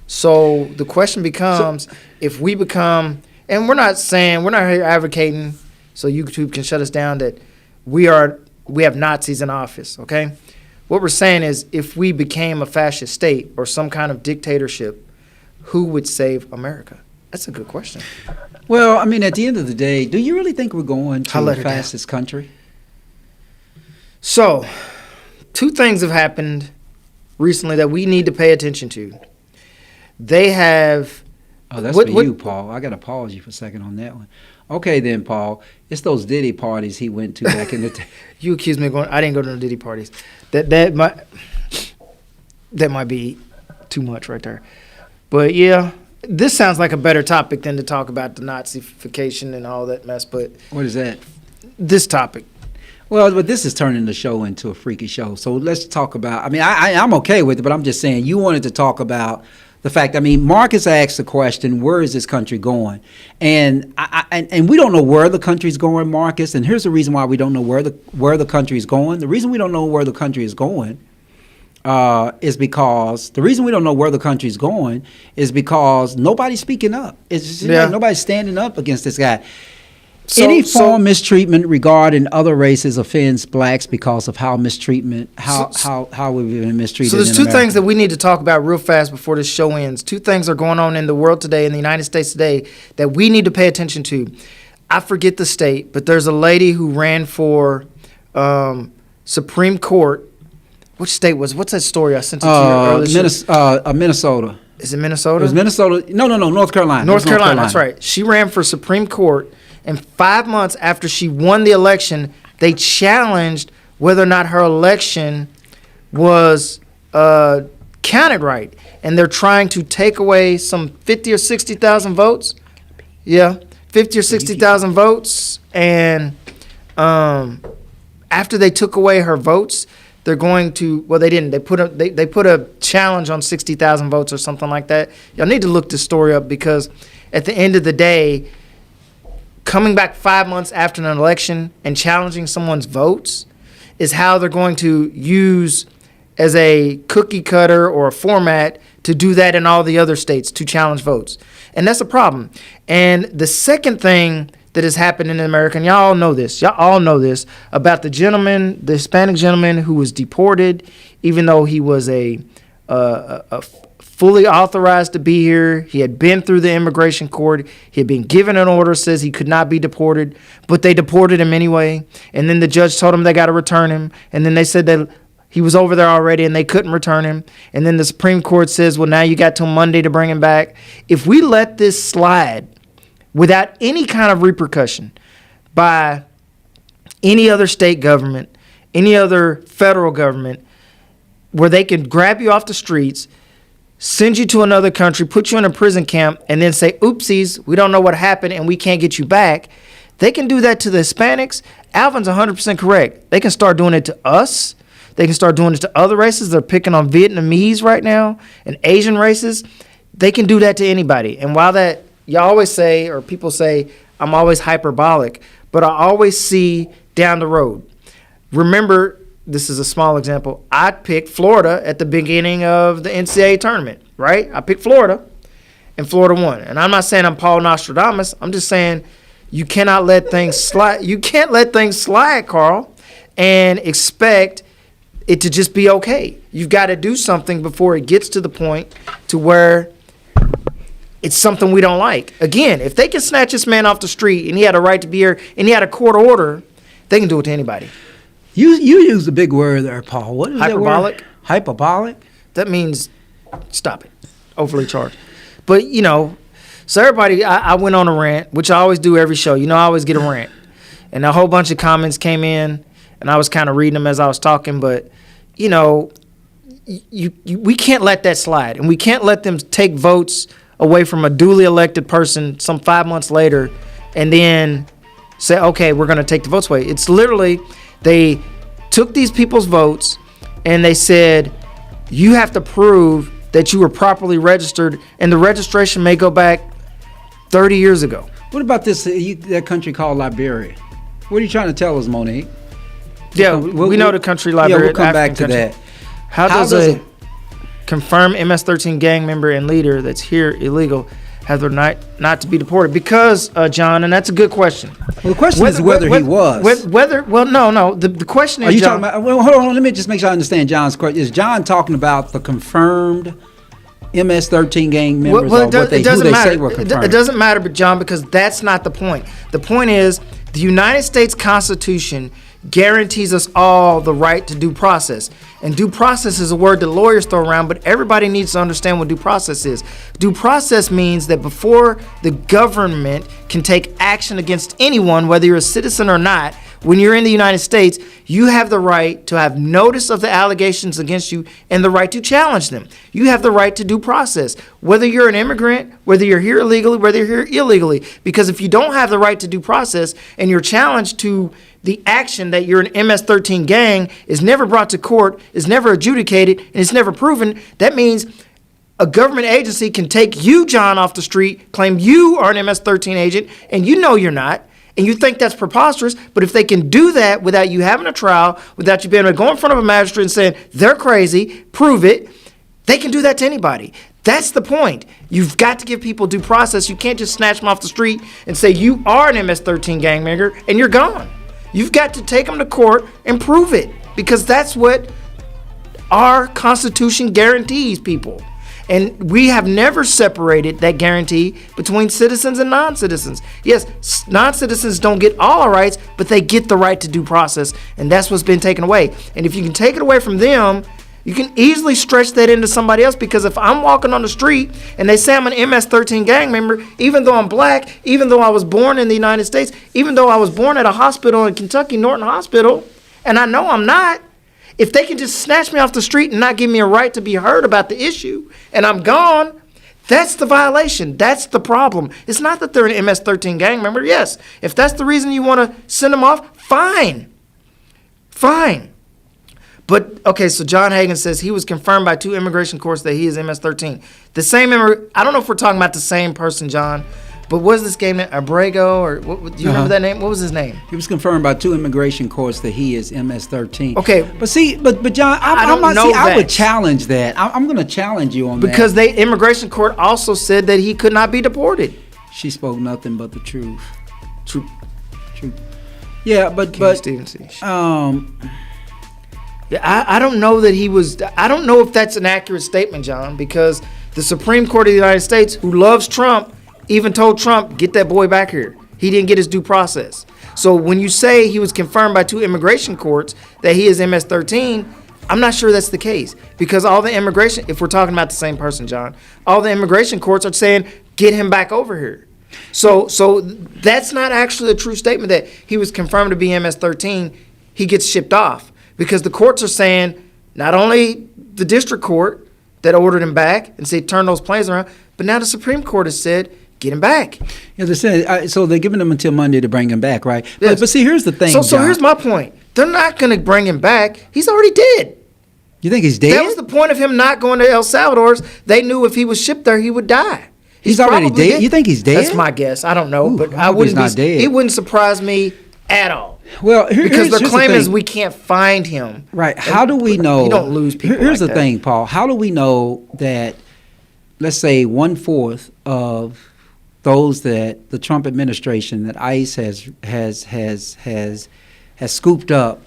[SPEAKER 8] So the question becomes, if we become, and we're not here advocating, so YouTube can shut us down, that we have Nazis in office, okay? What we're saying is, if we became a fascist state or some kind of dictatorship, who would save America? That's a good question.
[SPEAKER 7] Well, I mean, at the end of the day, do you really think we're going to a fascist country?
[SPEAKER 8] So, two things have happened recently that we need to pay attention to. They have...
[SPEAKER 7] Oh, that's for you, Paul. I got to pause you for a second on that one. Okay, then, Paul. It's those Diddy parties he went to back in the day.
[SPEAKER 8] You accused me of going... I didn't go to no Diddy parties. That might be too much right there. But, yeah, this sounds like a better topic than to talk about the Nazification and all that mess. But
[SPEAKER 7] what is that?
[SPEAKER 8] This topic.
[SPEAKER 7] Well, but this is turning the show into a freaky show. So let's talk about... I mean, I'm okay with it, but I'm just saying you wanted to talk about... the fact, I mean, Marcus asked the question, where is this country going? And and we don't know where the country's going, Marcus. And here's the reason why we don't know where the country is going. The reason we don't know where the country is going is because nobody's speaking up. It's just like nobody's standing up against this guy. Any form of mistreatment regarding other races offends blacks because of how we've been mistreated.
[SPEAKER 8] So there's two things that we need to talk about real fast before this show ends. Two things are going on in the world today, in the United States today, that we need to pay attention to. I forget the state, but there's a lady who ran for Supreme Court. Which state was? What's that story I sent it to you earlier?
[SPEAKER 7] Minnesota.
[SPEAKER 8] Is it Minnesota?
[SPEAKER 7] It was Minnesota. No, North Carolina.
[SPEAKER 8] North Carolina, that's right. She ran for Supreme Court. And 5 months after she won the election, they challenged whether or not her election was counted right. And they're trying to take away some 50 or 60,000 votes. Yeah, 50 or 60,000 votes. And after they took away her votes, they're going to, well, they didn't. They put a challenge on 60,000 votes or something like that. Y'all need to look this story up, because at the end of the day, coming back 5 months after an election and challenging someone's votes is how they're going to use as a cookie cutter or a format to do that in all the other states to challenge votes. And that's a problem. And the second thing that has happened in America, and y'all all know this about the Hispanic gentleman who was deported, even though he was a fully authorized to be here. He had been through the immigration court. He had been given an order says he could not be deported, but they deported him anyway. And then the judge told him they got to return him. And then they said that he was over there already and they couldn't return him. And then the Supreme Court says, well, now you got till Monday to bring him back. If we let this slide without any kind of repercussion by any other state government, any other federal government, where they can grab you off the streets, send you to another country, put you in a prison camp, and then say, oopsies, we don't know what happened and we can't get you back. They can do that to the Hispanics. Alvin's 100% correct. They can start doing it to us. They can start doing it to other races. They're picking on Vietnamese right now and Asian races. They can do that to anybody. And while that, y'all always say, or people say, I'm always hyperbolic, but I always see down the road. Remember, this is a small example. I picked Florida at the beginning of the NCAA tournament, right? I picked Florida, and Florida won. And I'm not saying I'm Paul Nostradamus. I'm just saying You cannot let things slide. You can't let things slide, Carl, and expect it to just be okay. You've got to do something before it gets to the point to where it's something we don't like. Again, if they can snatch this man off the street and he had a right to be here and he had a court order, they can do it to anybody.
[SPEAKER 7] You use a big word there, Paul. What is
[SPEAKER 8] Hyperbolic?
[SPEAKER 7] that word? Hyperbolic?
[SPEAKER 8] That means, stop it, overly charged. But, so everybody, I went on a rant, which I always do every show. I always get a rant. And a whole bunch of comments came in, and I was kind of reading them as I was talking. But, we can't let that slide. And we can't let them take votes away from a duly elected person some 5 months later and then say, okay, we're going to take the votes away. It's literally, they took these people's votes and they said, you have to prove that you were properly registered, and the registration may go back 30 years ago.
[SPEAKER 7] What about this, that country called Liberia? What are you trying to tell us, Monique?
[SPEAKER 8] Yeah, we know the country Liberia.
[SPEAKER 7] Yeah, we'll come back to
[SPEAKER 8] country.
[SPEAKER 7] that.
[SPEAKER 8] How does a confirmed MS-13 gang member and leader that's here illegal have the right not to be deported? Because, John, and that's a good question.
[SPEAKER 7] Well, the question is whether he was.
[SPEAKER 8] No. The question is,
[SPEAKER 7] are you
[SPEAKER 8] John,
[SPEAKER 7] talking about, well, hold on, let me just make sure I understand John's question. Is John talking about the confirmed MS-13 gang members or who they say were confirmed?
[SPEAKER 8] It doesn't matter, but John, because that's not the point. The point is the United States Constitution guarantees us all the right to due process. And due process is a word that lawyers throw around, but everybody needs to understand what due process is. Due process means that before the government can take action against anyone, whether you're a citizen or not, when you're in the United States, you have the right to have notice of the allegations against you and the right to challenge them. You have the right to due process, whether you're an immigrant, whether you're here illegally, whether you're here illegally. Because if you don't have the right to due process and you're challenged to the action that you're an MS-13 gang is never brought to court, is never adjudicated, and it's never proven, that means a government agency can take you, John, off the street, claim you are an MS-13 agent, and you know you're not, and you think that's preposterous, but if they can do that without you having a trial, without you being able to go in front of a magistrate and saying, they're crazy, prove it, they can do that to anybody. That's the point. You've got to give people due process. You can't just snatch them off the street and say you are an MS-13 gang member, and you're gone. You've got to take them to court and prove it, because that's what our Constitution guarantees people. And we have never separated that guarantee between citizens and non-citizens. Yes, non-citizens don't get all our rights, but they get the right to due process, and that's what's been taken away. And if you can take it away from them, you can easily stretch that into somebody else, because if I'm walking on the street and they say I'm an MS-13 gang member, even though I'm black, even though I was born in the United States, even though I was born at a hospital in Kentucky, Norton Hospital, and I know I'm not, if they can just snatch me off the street and not give me a right to be heard about the issue, and I'm gone, that's the violation. That's the problem. It's not that they're an MS-13 gang member. Yes, if that's the reason you want to send them off, fine. But, okay, so John Hagan says he was confirmed by 2 immigration courts that he is MS-13. The same, I don't know if we're talking about the same person, John, but what was this game name? Abrego, or what, do you remember that name? What was his name?
[SPEAKER 7] He was confirmed by 2 immigration courts that he is MS-13.
[SPEAKER 8] Okay.
[SPEAKER 7] But see, but John, I would challenge that. I'm going to challenge you on that.
[SPEAKER 8] Because the immigration court also said that he could not be deported.
[SPEAKER 7] She spoke nothing but the truth.
[SPEAKER 8] True.
[SPEAKER 7] Yeah, but
[SPEAKER 8] Stevenson. Yeah, I don't know that he was. I don't know if that's an accurate statement, John, because the Supreme Court of the United States, who loves Trump, even told Trump, get that boy back here. He didn't get his due process. So when you say he was confirmed by 2 immigration courts that he is MS-13, I'm not sure that's the case, because all the immigration, if we're talking about the same person, John, all the immigration courts are saying, get him back over here. So that's not actually a true statement that he was confirmed to be MS-13, he gets shipped off. Because the courts are saying, not only the district court that ordered him back and said turn those planes around, but now the Supreme Court has said, get him back.
[SPEAKER 7] Yeah, they said, so they're giving him until Monday to bring him back, right? Yes. But see, here's the thing,
[SPEAKER 8] So here's my point. They're not going to bring him back. He's already dead.
[SPEAKER 7] You think he's dead?
[SPEAKER 8] That was the point of him not going to El Salvador's. They knew if he was shipped there, he would die.
[SPEAKER 7] He's already dead? You think he's dead?
[SPEAKER 8] That's my guess. I don't know.
[SPEAKER 7] Ooh,
[SPEAKER 8] but
[SPEAKER 7] I hope he's not dead.
[SPEAKER 8] It wouldn't surprise me at all.
[SPEAKER 7] Well,
[SPEAKER 8] because their claim is we can't find him.
[SPEAKER 7] Right. How do we know?
[SPEAKER 8] You don't lose people.
[SPEAKER 7] Here's
[SPEAKER 8] like
[SPEAKER 7] the thing, Paul. How do we know that, let's say, 1/4 of those that the Trump administration, that ICE has scooped up,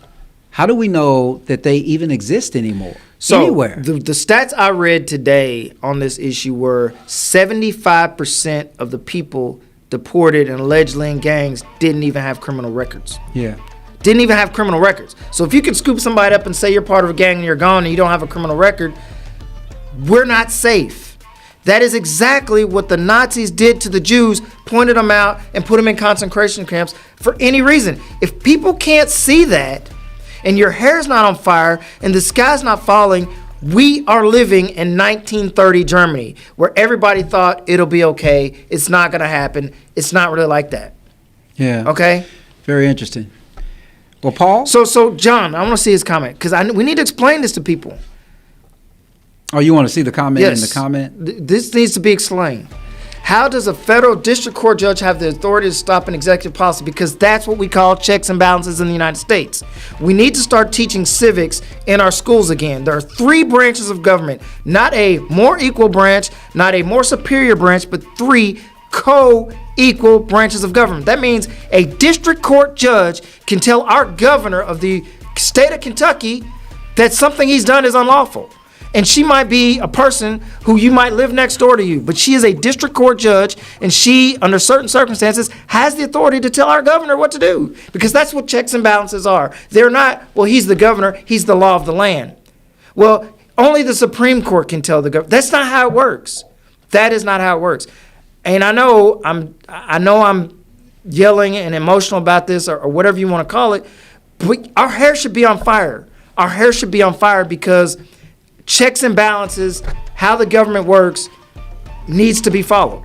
[SPEAKER 7] how do we know that they even exist anymore?
[SPEAKER 8] So
[SPEAKER 7] Anywhere.
[SPEAKER 8] the stats I read today on this issue were 75% of the people deported and allegedly in gangs didn't even have criminal records.
[SPEAKER 7] Yeah.
[SPEAKER 8] Didn't even have criminal records. So if you can scoop somebody up and say you're part of a gang and you're gone and you don't have a criminal record, we're not safe. That is exactly what the Nazis did to the Jews, pointed them out and put them in concentration camps for any reason. If people can't see that, and your hair's not on fire, and the sky's not falling, we are living in 1930 Germany, where everybody thought it'll be okay. It's not going to happen. It's not really like that.
[SPEAKER 7] Yeah.
[SPEAKER 8] Okay?
[SPEAKER 7] Very interesting. Well, Paul?
[SPEAKER 8] So John, I want to see his comment, because we need to explain this to people.
[SPEAKER 7] Oh, you want to see the comment
[SPEAKER 8] Yes.
[SPEAKER 7] in the comment?
[SPEAKER 8] This needs to be explained. How does a federal district court judge have the authority to stop an executive policy? Because that's what we call checks and balances in the United States. We need to start teaching civics in our schools again. There are 3 branches of government, not a more equal branch, not a more superior branch, but 3 co-equal branches of government. That means a district court judge can tell our governor of the state of Kentucky that something he's done is unlawful. And she might be a person who you might live next door to you, but she is a district court judge, and she, under certain circumstances, has the authority to tell our governor what to do, because that's what checks and balances are. They're not, well, he's the governor, he's the law of the land. Well, only the Supreme Court can tell the governor. That's not how it works. That is not how it works. And I know I'm yelling and emotional about this, or whatever you want to call it, but our hair should be on fire. Our hair should be on fire because checks and balances, how the government works, needs to be followed.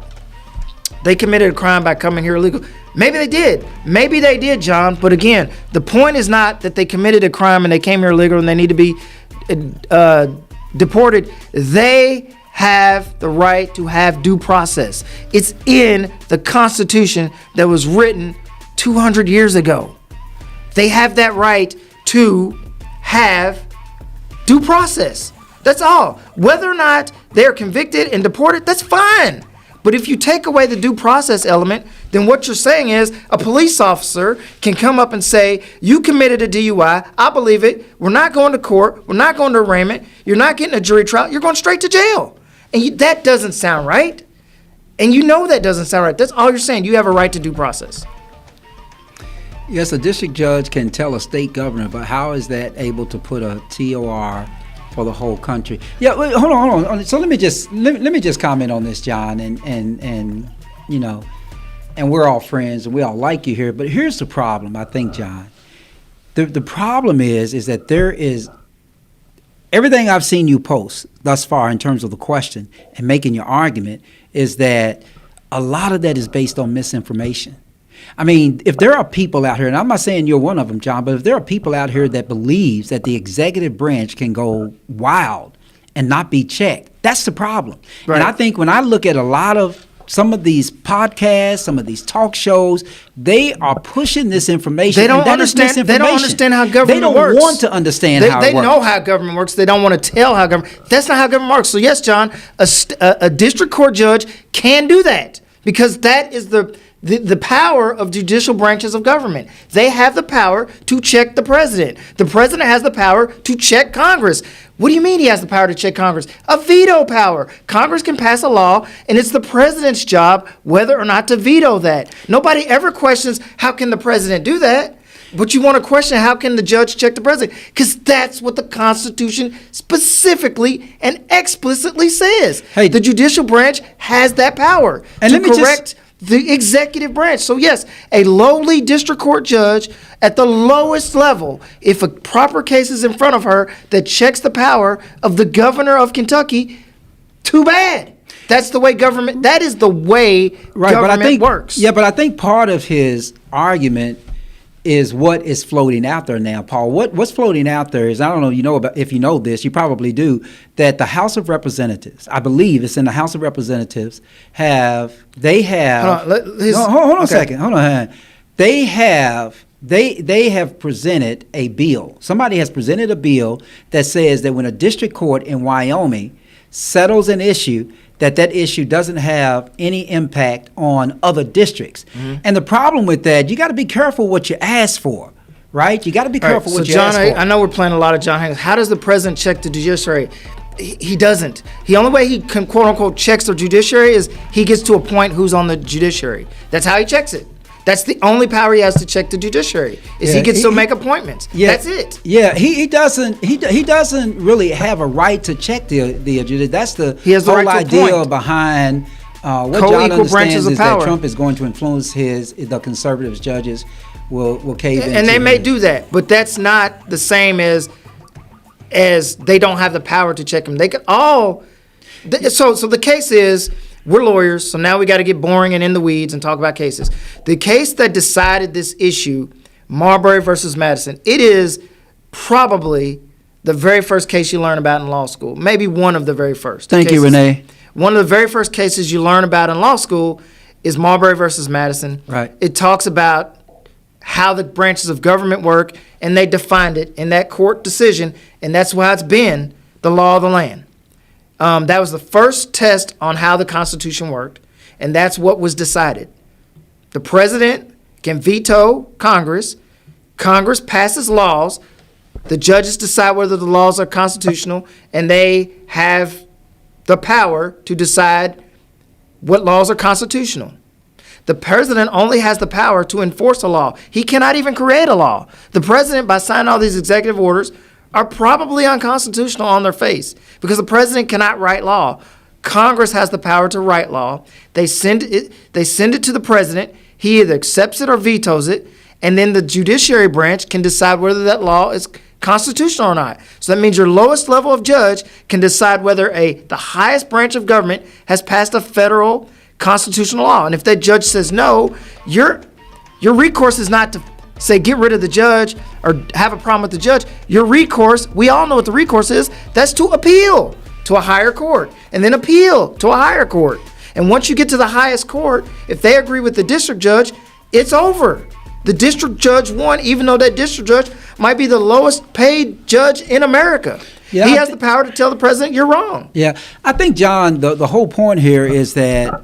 [SPEAKER 8] They committed a crime by coming here illegal. Maybe they did. Maybe they did, John. But again, the point is not that they committed a crime and they came here illegal and they need to be deported. They have the right to have due process. It's in the Constitution that was written 200 years ago. They have that right to have due process. That's all. Whether or not they're convicted and deported, that's fine. But if you take away the due process element, then what you're saying is a police officer can come up and say, you committed a DUI, I believe it, we're not going to court, we're not going to arraignment, you're not getting a jury trial, you're going straight to jail. And that doesn't sound right. And you know that doesn't sound right. That's all you're saying. You have a right to due process.
[SPEAKER 7] Yes, a district judge can tell a state governor, but how is that able to put a TOR for the whole country? Yeah, wait, hold on. So let me just comment on this, John, and you know, and we're all friends and we all like you here. But here's the problem, I think, John. The problem is that there is everything I've seen you post thus far in terms of the question and making your argument is that a lot of that is based on misinformation. I mean, if there are people out here, and I'm not saying you're one of them, John, but if there are people out here that believes that the executive branch can go wild and not be checked, that's the problem. Right. And I think when I look at a lot of some of these podcasts, some of these talk shows, they are pushing this information.
[SPEAKER 8] They don't understand. They don't understand how government works.
[SPEAKER 7] They don't want to understand how it works.
[SPEAKER 8] They know how government works. They don't want to tell how government. That's not how government works. So yes, John, a district court judge can do that because that is the power of judicial branches of government. They have the power to check the president. The president has the power to check Congress. What do you mean he has the power to check Congress? A veto power. Congress can pass a law, and it's the president's job whether or not to veto that. Nobody ever questions how can the president do that, but you want to question how can the judge check the president? Because that's what the Constitution specifically and explicitly says. Hey, the judicial branch has that power to correct the executive branch. So yes, a lowly district court judge at the lowest level, if a proper case is in front of her that checks the power of the governor of Kentucky, too bad. That's the way government, that is the way government works.
[SPEAKER 7] Yeah, but I think part of his argument is what is floating out there now, Paul. What's floating out there is, I don't know, if you know this, you probably do, that the House of Representatives, I believe it's in the House of Representatives, hold on a second. They have presented a bill. Somebody has presented a bill that says that when a district court in Wyoming settles an issue, that issue doesn't have any impact on other districts. And the problem with that, you got to be careful what you ask for, right? You got to be careful what you
[SPEAKER 8] John,
[SPEAKER 7] ask for.
[SPEAKER 8] I know we're playing a lot of John Hankins. How does the president check the judiciary? He doesn't. The only way he can, quote unquote, checks the judiciary is he gets to appoint who's on the judiciary. That's how he checks it. That's the only power he has to check the judiciary. Is he gets to make appointments.
[SPEAKER 7] Yeah,
[SPEAKER 8] that's it.
[SPEAKER 7] Yeah, he doesn't really have a right to check the judiciary. That's the
[SPEAKER 8] has the
[SPEAKER 7] whole
[SPEAKER 8] right to
[SPEAKER 7] idea
[SPEAKER 8] appoint.
[SPEAKER 7] behind what
[SPEAKER 8] Co-equal
[SPEAKER 7] John understands
[SPEAKER 8] branches of
[SPEAKER 7] is
[SPEAKER 8] power.
[SPEAKER 7] that Trump is going to influence the conservative judges will cave in.
[SPEAKER 8] And they may do that, but that's not the same as they don't have the power to check him. They can all. So the case is, we're lawyers, so now we got to get boring and in the weeds and talk about cases. The case that decided this issue, Marbury versus Madison, it is probably the very first case you learn about in law school. Maybe one of the very first.
[SPEAKER 7] Thank you, Renee.
[SPEAKER 8] One of the very first cases you learn about in law school is Marbury versus Madison.
[SPEAKER 7] Right.
[SPEAKER 8] It talks about how the branches of government work, and they defined it in that court decision, and that's why it's been the law of the land. That was the first test on how the Constitution worked, and that's what was decided. The president can veto Congress. Congress passes laws. The judges decide whether the laws are constitutional, and they have the power to decide what laws are constitutional. The president only has the power to enforce a law. He cannot even create a law. The president, by signing all these executive orders, are probably unconstitutional on their face because the president cannot write law. Congress has the power to write law. They send it to the president. He either accepts it or vetoes it, and then the judiciary branch can decide whether that law is constitutional or not. So that means your lowest level of judge can decide whether the highest branch of government has passed a federal constitutional law. And if that judge says no, your recourse is not to say get rid of the judge or have a problem with the judge. Your recourse, we all know what the recourse is, that's to appeal to a higher court and then appeal to a higher court. And once you get to the highest court, if they agree with the district judge, it's over. The district judge won, even though that district judge might be the lowest paid judge in America.
[SPEAKER 7] Yeah,
[SPEAKER 8] he has the power to tell the president you're wrong.
[SPEAKER 7] Yeah, I think, John, the whole point here is that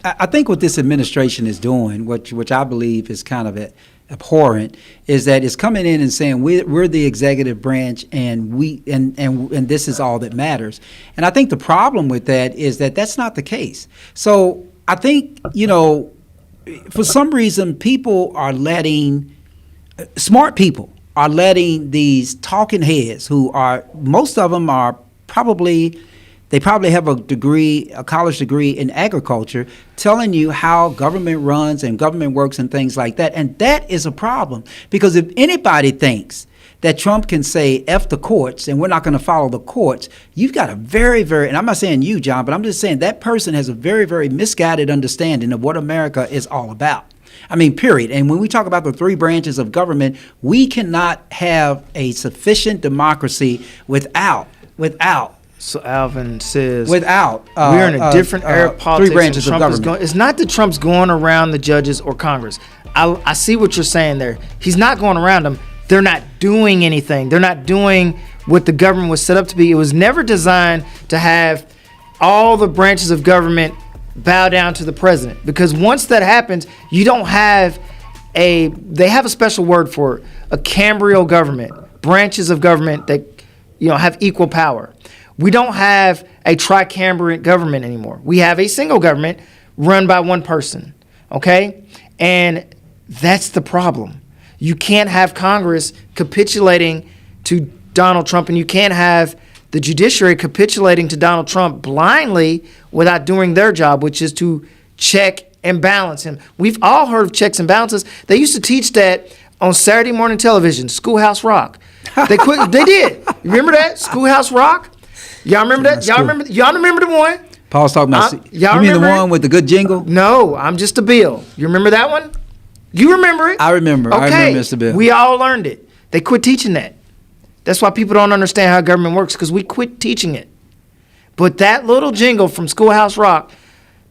[SPEAKER 7] I think what this administration is doing, which I believe is kind of abhorrent, is that it's coming in and saying we're the executive branch and and this is all that matters. And I think the problem with that is that that's not the case. So I think, for some reason, smart people are letting these talking heads most of them are probably have a college degree in agriculture, telling you how government runs and government works and things like that. And that is a problem, because if anybody thinks that Trump can say F the courts and we're not going to follow the courts, you've got a very, very, and I'm not saying you, John, but I'm just saying that person has a very, very misguided understanding of what America is all about. I mean, period. And when we talk about the three branches of government, we cannot have a sufficient democracy without.
[SPEAKER 8] So Alvin says,
[SPEAKER 7] without
[SPEAKER 8] we're in a different era of politics.
[SPEAKER 7] 3 branches of government.
[SPEAKER 8] It's not that Trump's going around the judges or Congress. I see what you're saying there. He's not going around them. They're not doing anything. They're not doing what the government was set up to be. It was never designed to have all the branches of government bow down to the president, because once that happens, you don't have they have a special word for it, a cambrial government, branches of government that have equal power. We don't have a tricamvirate government anymore. We have a single government run by one person, okay? And that's the problem. You can't have Congress capitulating to Donald Trump, and you can't have the judiciary capitulating to Donald Trump blindly without doing their job, which is to check and balance him. We've all heard of checks and balances. They used to teach that on Saturday morning television, Schoolhouse Rock. They did. You remember that? Schoolhouse Rock? Y'all remember that? Y'all remember the one?
[SPEAKER 7] Paul's talking about.
[SPEAKER 8] Y'all
[SPEAKER 7] you mean the
[SPEAKER 8] remember
[SPEAKER 7] one with the good jingle?
[SPEAKER 8] No, I'm Just a Bill. You remember that one? You remember it?
[SPEAKER 7] I remember.
[SPEAKER 8] Okay.
[SPEAKER 7] I remember Mr. Bill.
[SPEAKER 8] We all learned it. They quit teaching that. That's why people don't understand how government works, because we quit teaching it. But that little jingle from Schoolhouse Rock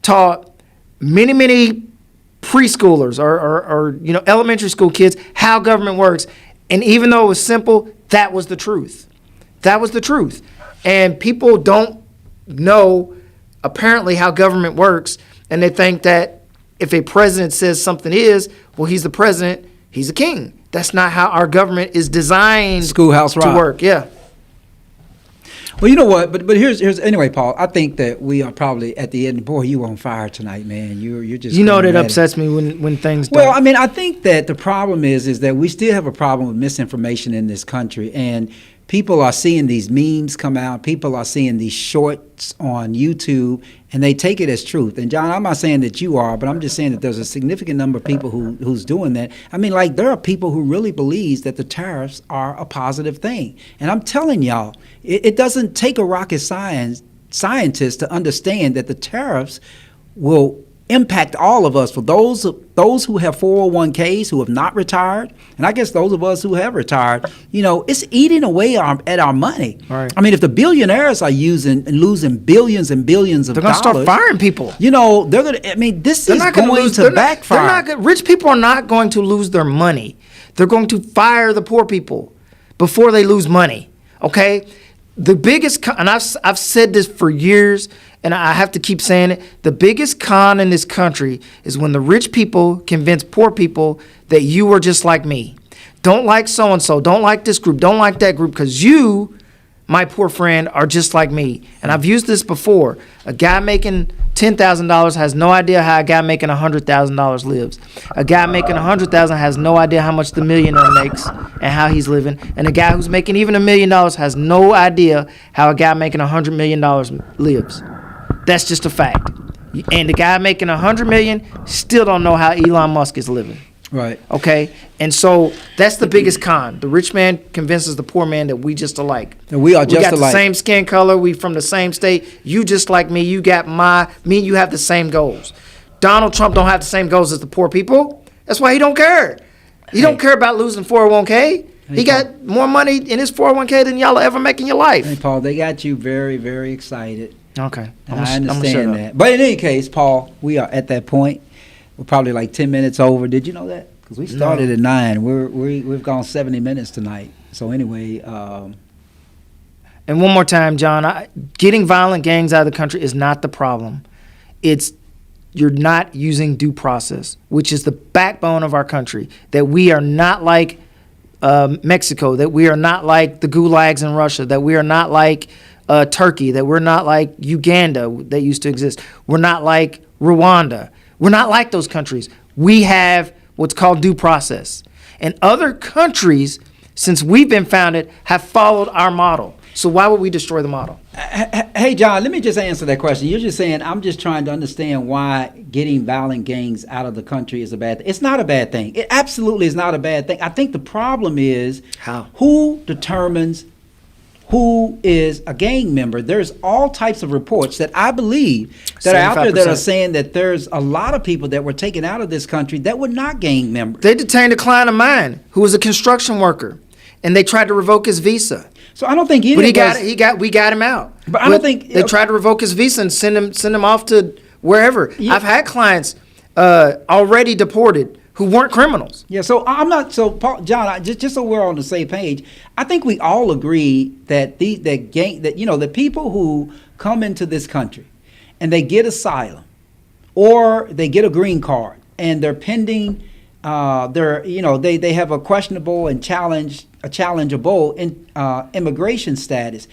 [SPEAKER 8] taught many preschoolers or elementary school kids how government works. And even though it was simple, that was the truth. That was the truth. And people don't know apparently how government works, and they think that if a president says something well, he's the president, he's a king. That's not how our government is designed
[SPEAKER 7] Schoolhouse
[SPEAKER 8] to
[SPEAKER 7] Rock.
[SPEAKER 8] work. Yeah.
[SPEAKER 7] Well, you know what? But here's anyway, Paul. I think that we are probably at the end. Boy, you on fire tonight, man. You're just.
[SPEAKER 8] You know
[SPEAKER 7] going
[SPEAKER 8] that
[SPEAKER 7] at it.
[SPEAKER 8] upsets me when things.
[SPEAKER 7] Well,
[SPEAKER 8] don't.
[SPEAKER 7] I mean, I think that the problem is that we still have a problem with misinformation in this country, and people are seeing these memes come out. People are seeing these shorts on YouTube, and they take it as truth. And John, I'm not saying that you are, but I'm just saying that there's a significant number of people who's doing that. I mean, like, there are people who really believe that the tariffs are a positive thing. And I'm telling y'all, it doesn't take a rocket scientist to understand that the tariffs will impact all of us. For those who have 401ks who have not retired, and I guess those of us who have retired, it's eating away at our money.
[SPEAKER 8] Right.
[SPEAKER 7] I mean, if the billionaires are losing billions and billions of dollars,
[SPEAKER 8] they're going to start firing people.
[SPEAKER 7] They're going to. I mean, this is going to backfire.
[SPEAKER 8] Rich people are not going to lose their money. They're going to fire the poor people before they lose money. Okay. The biggest, and I've said this for years, and I have to keep saying it, the biggest con in this country is when the rich people convince poor people that you are just like me. Don't like so-and-so, don't like this group, don't like that group, because you, my poor friend, are just like me. And I've used this before. A guy making $10,000 has no idea how a guy making $100,000 lives. A guy making $100,000 has no idea how much the millionaire makes and how he's living. And a guy who's making even $1 million has no idea how a guy making $100 million lives. That's just a fact. And the guy making $100 million still don't know how Elon Musk is living.
[SPEAKER 7] Right.
[SPEAKER 8] Okay. And so that's the biggest con. The rich man convinces the poor man that we just alike.
[SPEAKER 7] And we are just
[SPEAKER 8] alike. We got
[SPEAKER 7] alike.
[SPEAKER 8] the same skin color. We from the same state. You just like me. You got me. You have the same goals. Donald Trump don't have the same goals as the poor people. That's why he don't care. He don't care about losing 401k. He got more money in his 401k than y'all ever make in your life.
[SPEAKER 7] Hey, Paul, they got you very, very excited.
[SPEAKER 8] Okay.
[SPEAKER 7] And I understand that. But in any case, Paul, we are at that point. We're probably like 10 minutes over. Did you know that? Because we started at 9. We've gone 70 minutes tonight. So anyway.
[SPEAKER 8] And one more time, John, getting violent gangs out of the country is not the problem. You're not using due process, which is the backbone of our country. That we are not like Mexico, that we are not like the gulags in Russia, that we are not like Turkey, that we're not like Uganda that used to exist. We're not like Rwanda. We're not like those countries. We have what's called due process. And other countries, since we've been founded, have followed our model. So why would we destroy the model?
[SPEAKER 7] Hey, John, let me just answer that question. You're just saying, I'm just trying to understand why getting violent gangs out of the country is a bad thing. It's not a bad thing. It absolutely is not a bad thing. I think the problem is who determines who is a gang member. There's all types of reports that I believe that are out there that are saying that there's a lot of people that were taken out of this country that were not gang members.
[SPEAKER 8] They detained a client of mine who was a construction worker, and they tried to revoke his visa.
[SPEAKER 7] So I don't think
[SPEAKER 8] we got him out.
[SPEAKER 7] But I don't think
[SPEAKER 8] they tried to revoke his visa and send him off to wherever. Yeah. I've had clients already deported who weren't criminals.
[SPEAKER 7] Yeah, so I'm not. So Paul, John, just so we're on the same page, I think we all agree that the people who come into this country and they get asylum or they get a green card and they're pending, they have a questionable and challengeable immigration status.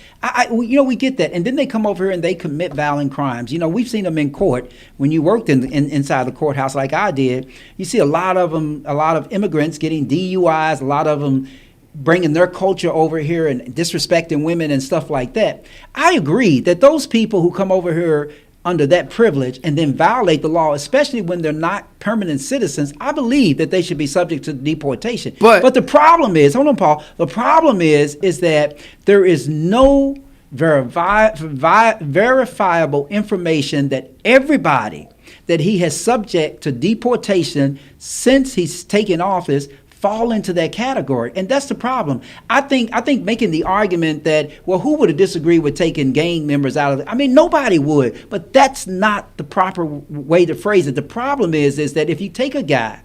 [SPEAKER 7] We get that, and then they come over here and they commit violent crimes. We've seen them in court. When you worked inside the courthouse like I did, you see a lot of immigrants getting DUIs, a lot of them bringing their culture over here and disrespecting women and stuff like that. I agree that those people who come over here under that privilege and then violate the law, especially when they're not permanent citizens, I believe that they should be subject to deportation. But the problem is, hold on, Paul, the problem is that there is no verifiable information that everybody that he has subject to deportation since he's taken office fall into that category. And that's the problem. I think making the argument that, well, who would have disagreed with taking gang members out of it? I mean, nobody would, but that's not the proper way to phrase it. The problem is that if you take a guy,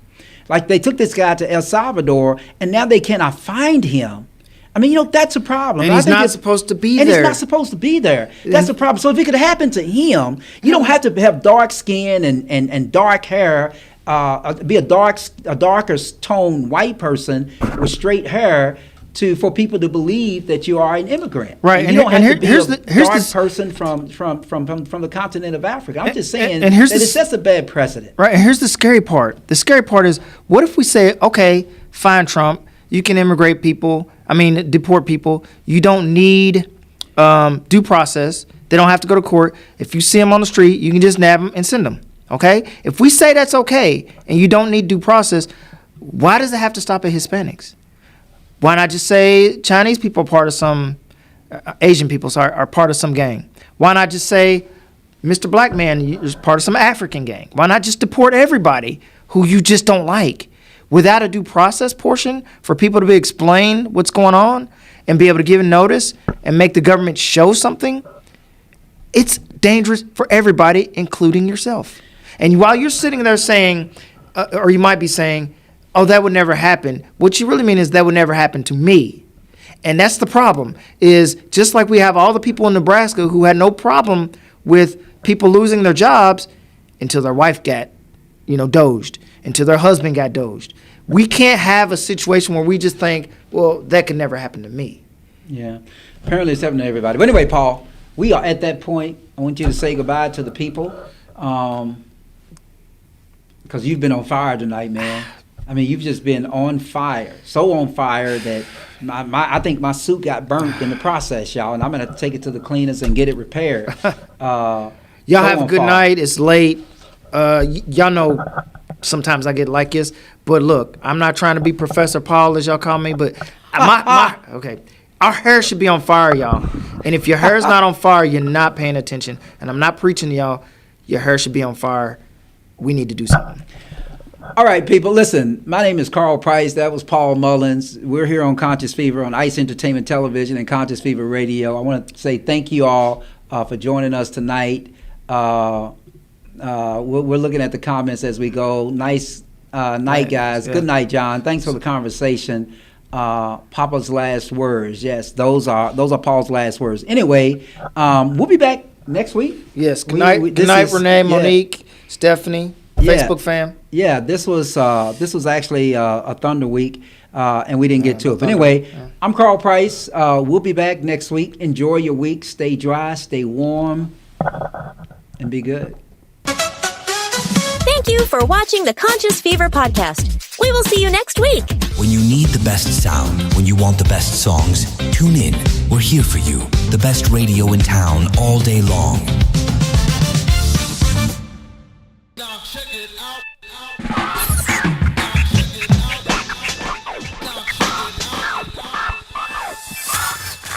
[SPEAKER 7] like they took this guy to El Salvador, and now they cannot find him. I mean, that's a problem.
[SPEAKER 8] And he's not supposed to be there.
[SPEAKER 7] And he's not supposed to be there. That's the problem. So if it could happen to him, you don't have to have dark skin and dark hair, be a darker toned white person with straight hair for people to believe that you are an immigrant.
[SPEAKER 8] Right.
[SPEAKER 7] And you don't have to be a dark person from the continent of Africa. I'm just saying that it sets a bad precedent.
[SPEAKER 8] Right. And here's the scary part. The scary part is, what if we say, okay, fine, Trump, you can deport people. You don't need due process. They don't have to go to court. If you see them on the street, you can just nab them and send them. Okay? If we say that's okay and you don't need due process, why does it have to stop at Hispanics? Why not just say Chinese people are part of some, Asian people, are part of some gang? Why not just say Mr. Black Man is part of some African gang? Why not just deport everybody who you just don't like? Without a due process portion for people to be explained what's going on and be able to give notice and make the government show something, it's dangerous for everybody, including yourself. And while you're sitting there saying, or you might be saying, oh, that would never happen, what you really mean is that would never happen to me. And that's the problem, is just like we have all the people in Nebraska who had no problem with people losing their jobs until their wife got, doged, until their husband got doged. We can't have a situation where we just think, well, that could never happen to me.
[SPEAKER 7] Yeah. Apparently it's happening to everybody. But anyway, Paul, we are at that point. I want you to say goodbye to the people. Because you've been on fire tonight, man. I mean, you've just been on fire. So on fire that I think my suit got burnt in the process, y'all. And I'm going to have to take it to the cleaners and get it repaired.
[SPEAKER 8] Y'all have a good night. It's late. Y'all know sometimes I get like this. But look, I'm not trying to be Professor Paul, as y'all call me. But okay. Our hair should be on fire, y'all. And if your hair is not on fire, you're not paying attention. And I'm not preaching to y'all. Your hair should be on fire. We need to do something.
[SPEAKER 7] All right, people, listen. My name is Carl Price. That was Paul Mullins. We're here on Conscious Fever on ICE Entertainment Television and Conscious Fever Radio. I want to say thank you all for joining us tonight. We're looking at the comments as we go. Nice night, guys. Yeah. Good night, John. Thanks for the conversation. Papa's last words. Yes, those are Paul's last words. Anyway, we'll be back next week.
[SPEAKER 8] Yes. Good night, Renee, Monique, Stephanie, Facebook fam.
[SPEAKER 7] Yeah, this was actually a Thunder Week, and we didn't get to it. But anyway, I'm Carl Price. We'll be back next week. Enjoy your week. Stay dry, stay warm, and be good.
[SPEAKER 16] Thank you for watching the Conscious Fever podcast. We will see you next week.
[SPEAKER 17] When you need the best sound, when you want the best songs, tune in. We're here for you. The best radio in town all day long.
[SPEAKER 2] Now check it out.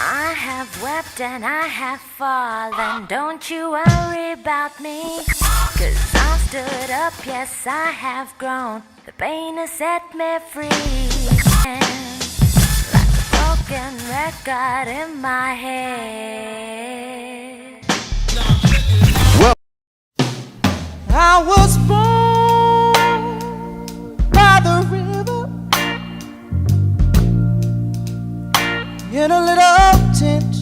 [SPEAKER 18] I have wept and I have fallen. Don't you worry about me. 'Cause I stood up, yes, I have grown. The pain has set me free. And like a broken record in my head.
[SPEAKER 9] Well, I was born by the river in a little tent.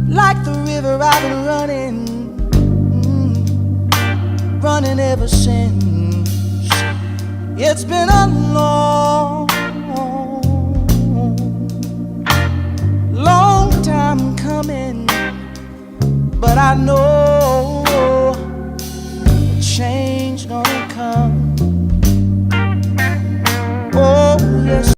[SPEAKER 9] Like the river I've been running ever since. It's been a long time coming, but I know a change gonna come. Oh yes.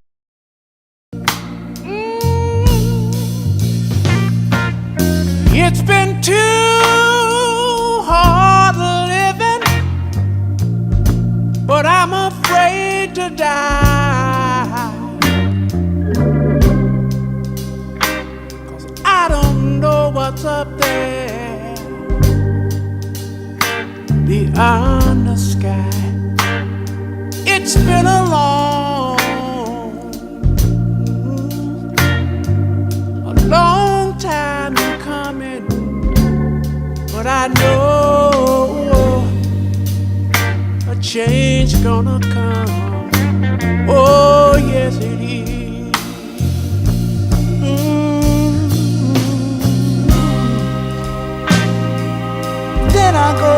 [SPEAKER 9] It's been too hard living, but I'm afraid to die. 'Cause I don't know what's up there beyond the sky. It's been a long time coming, but I know a change gonna come.
[SPEAKER 19] Oh, yes, it is. Then I go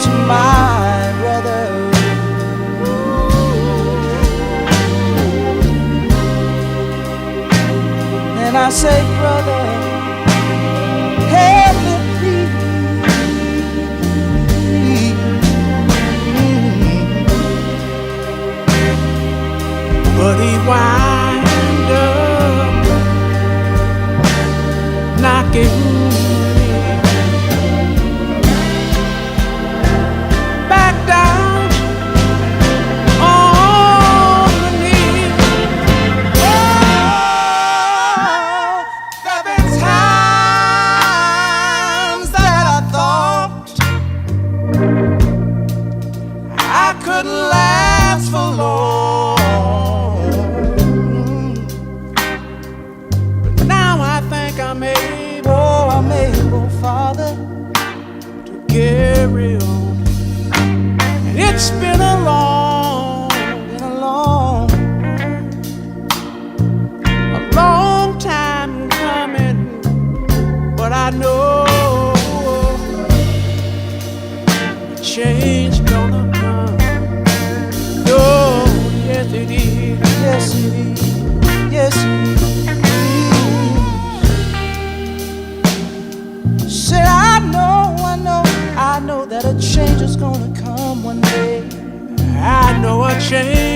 [SPEAKER 19] to my brother. And I say, brother, help me please. But he wind up knocking me back down on the knee. Oh, there've been times that I thought I couldn't last for long. But now I think I'm able, Father, to carry on. And it's been a long time coming, but I know change gonna come. Oh, yes it is, yes it is, yes it is. Said I know that a change is gonna come one day. I know a change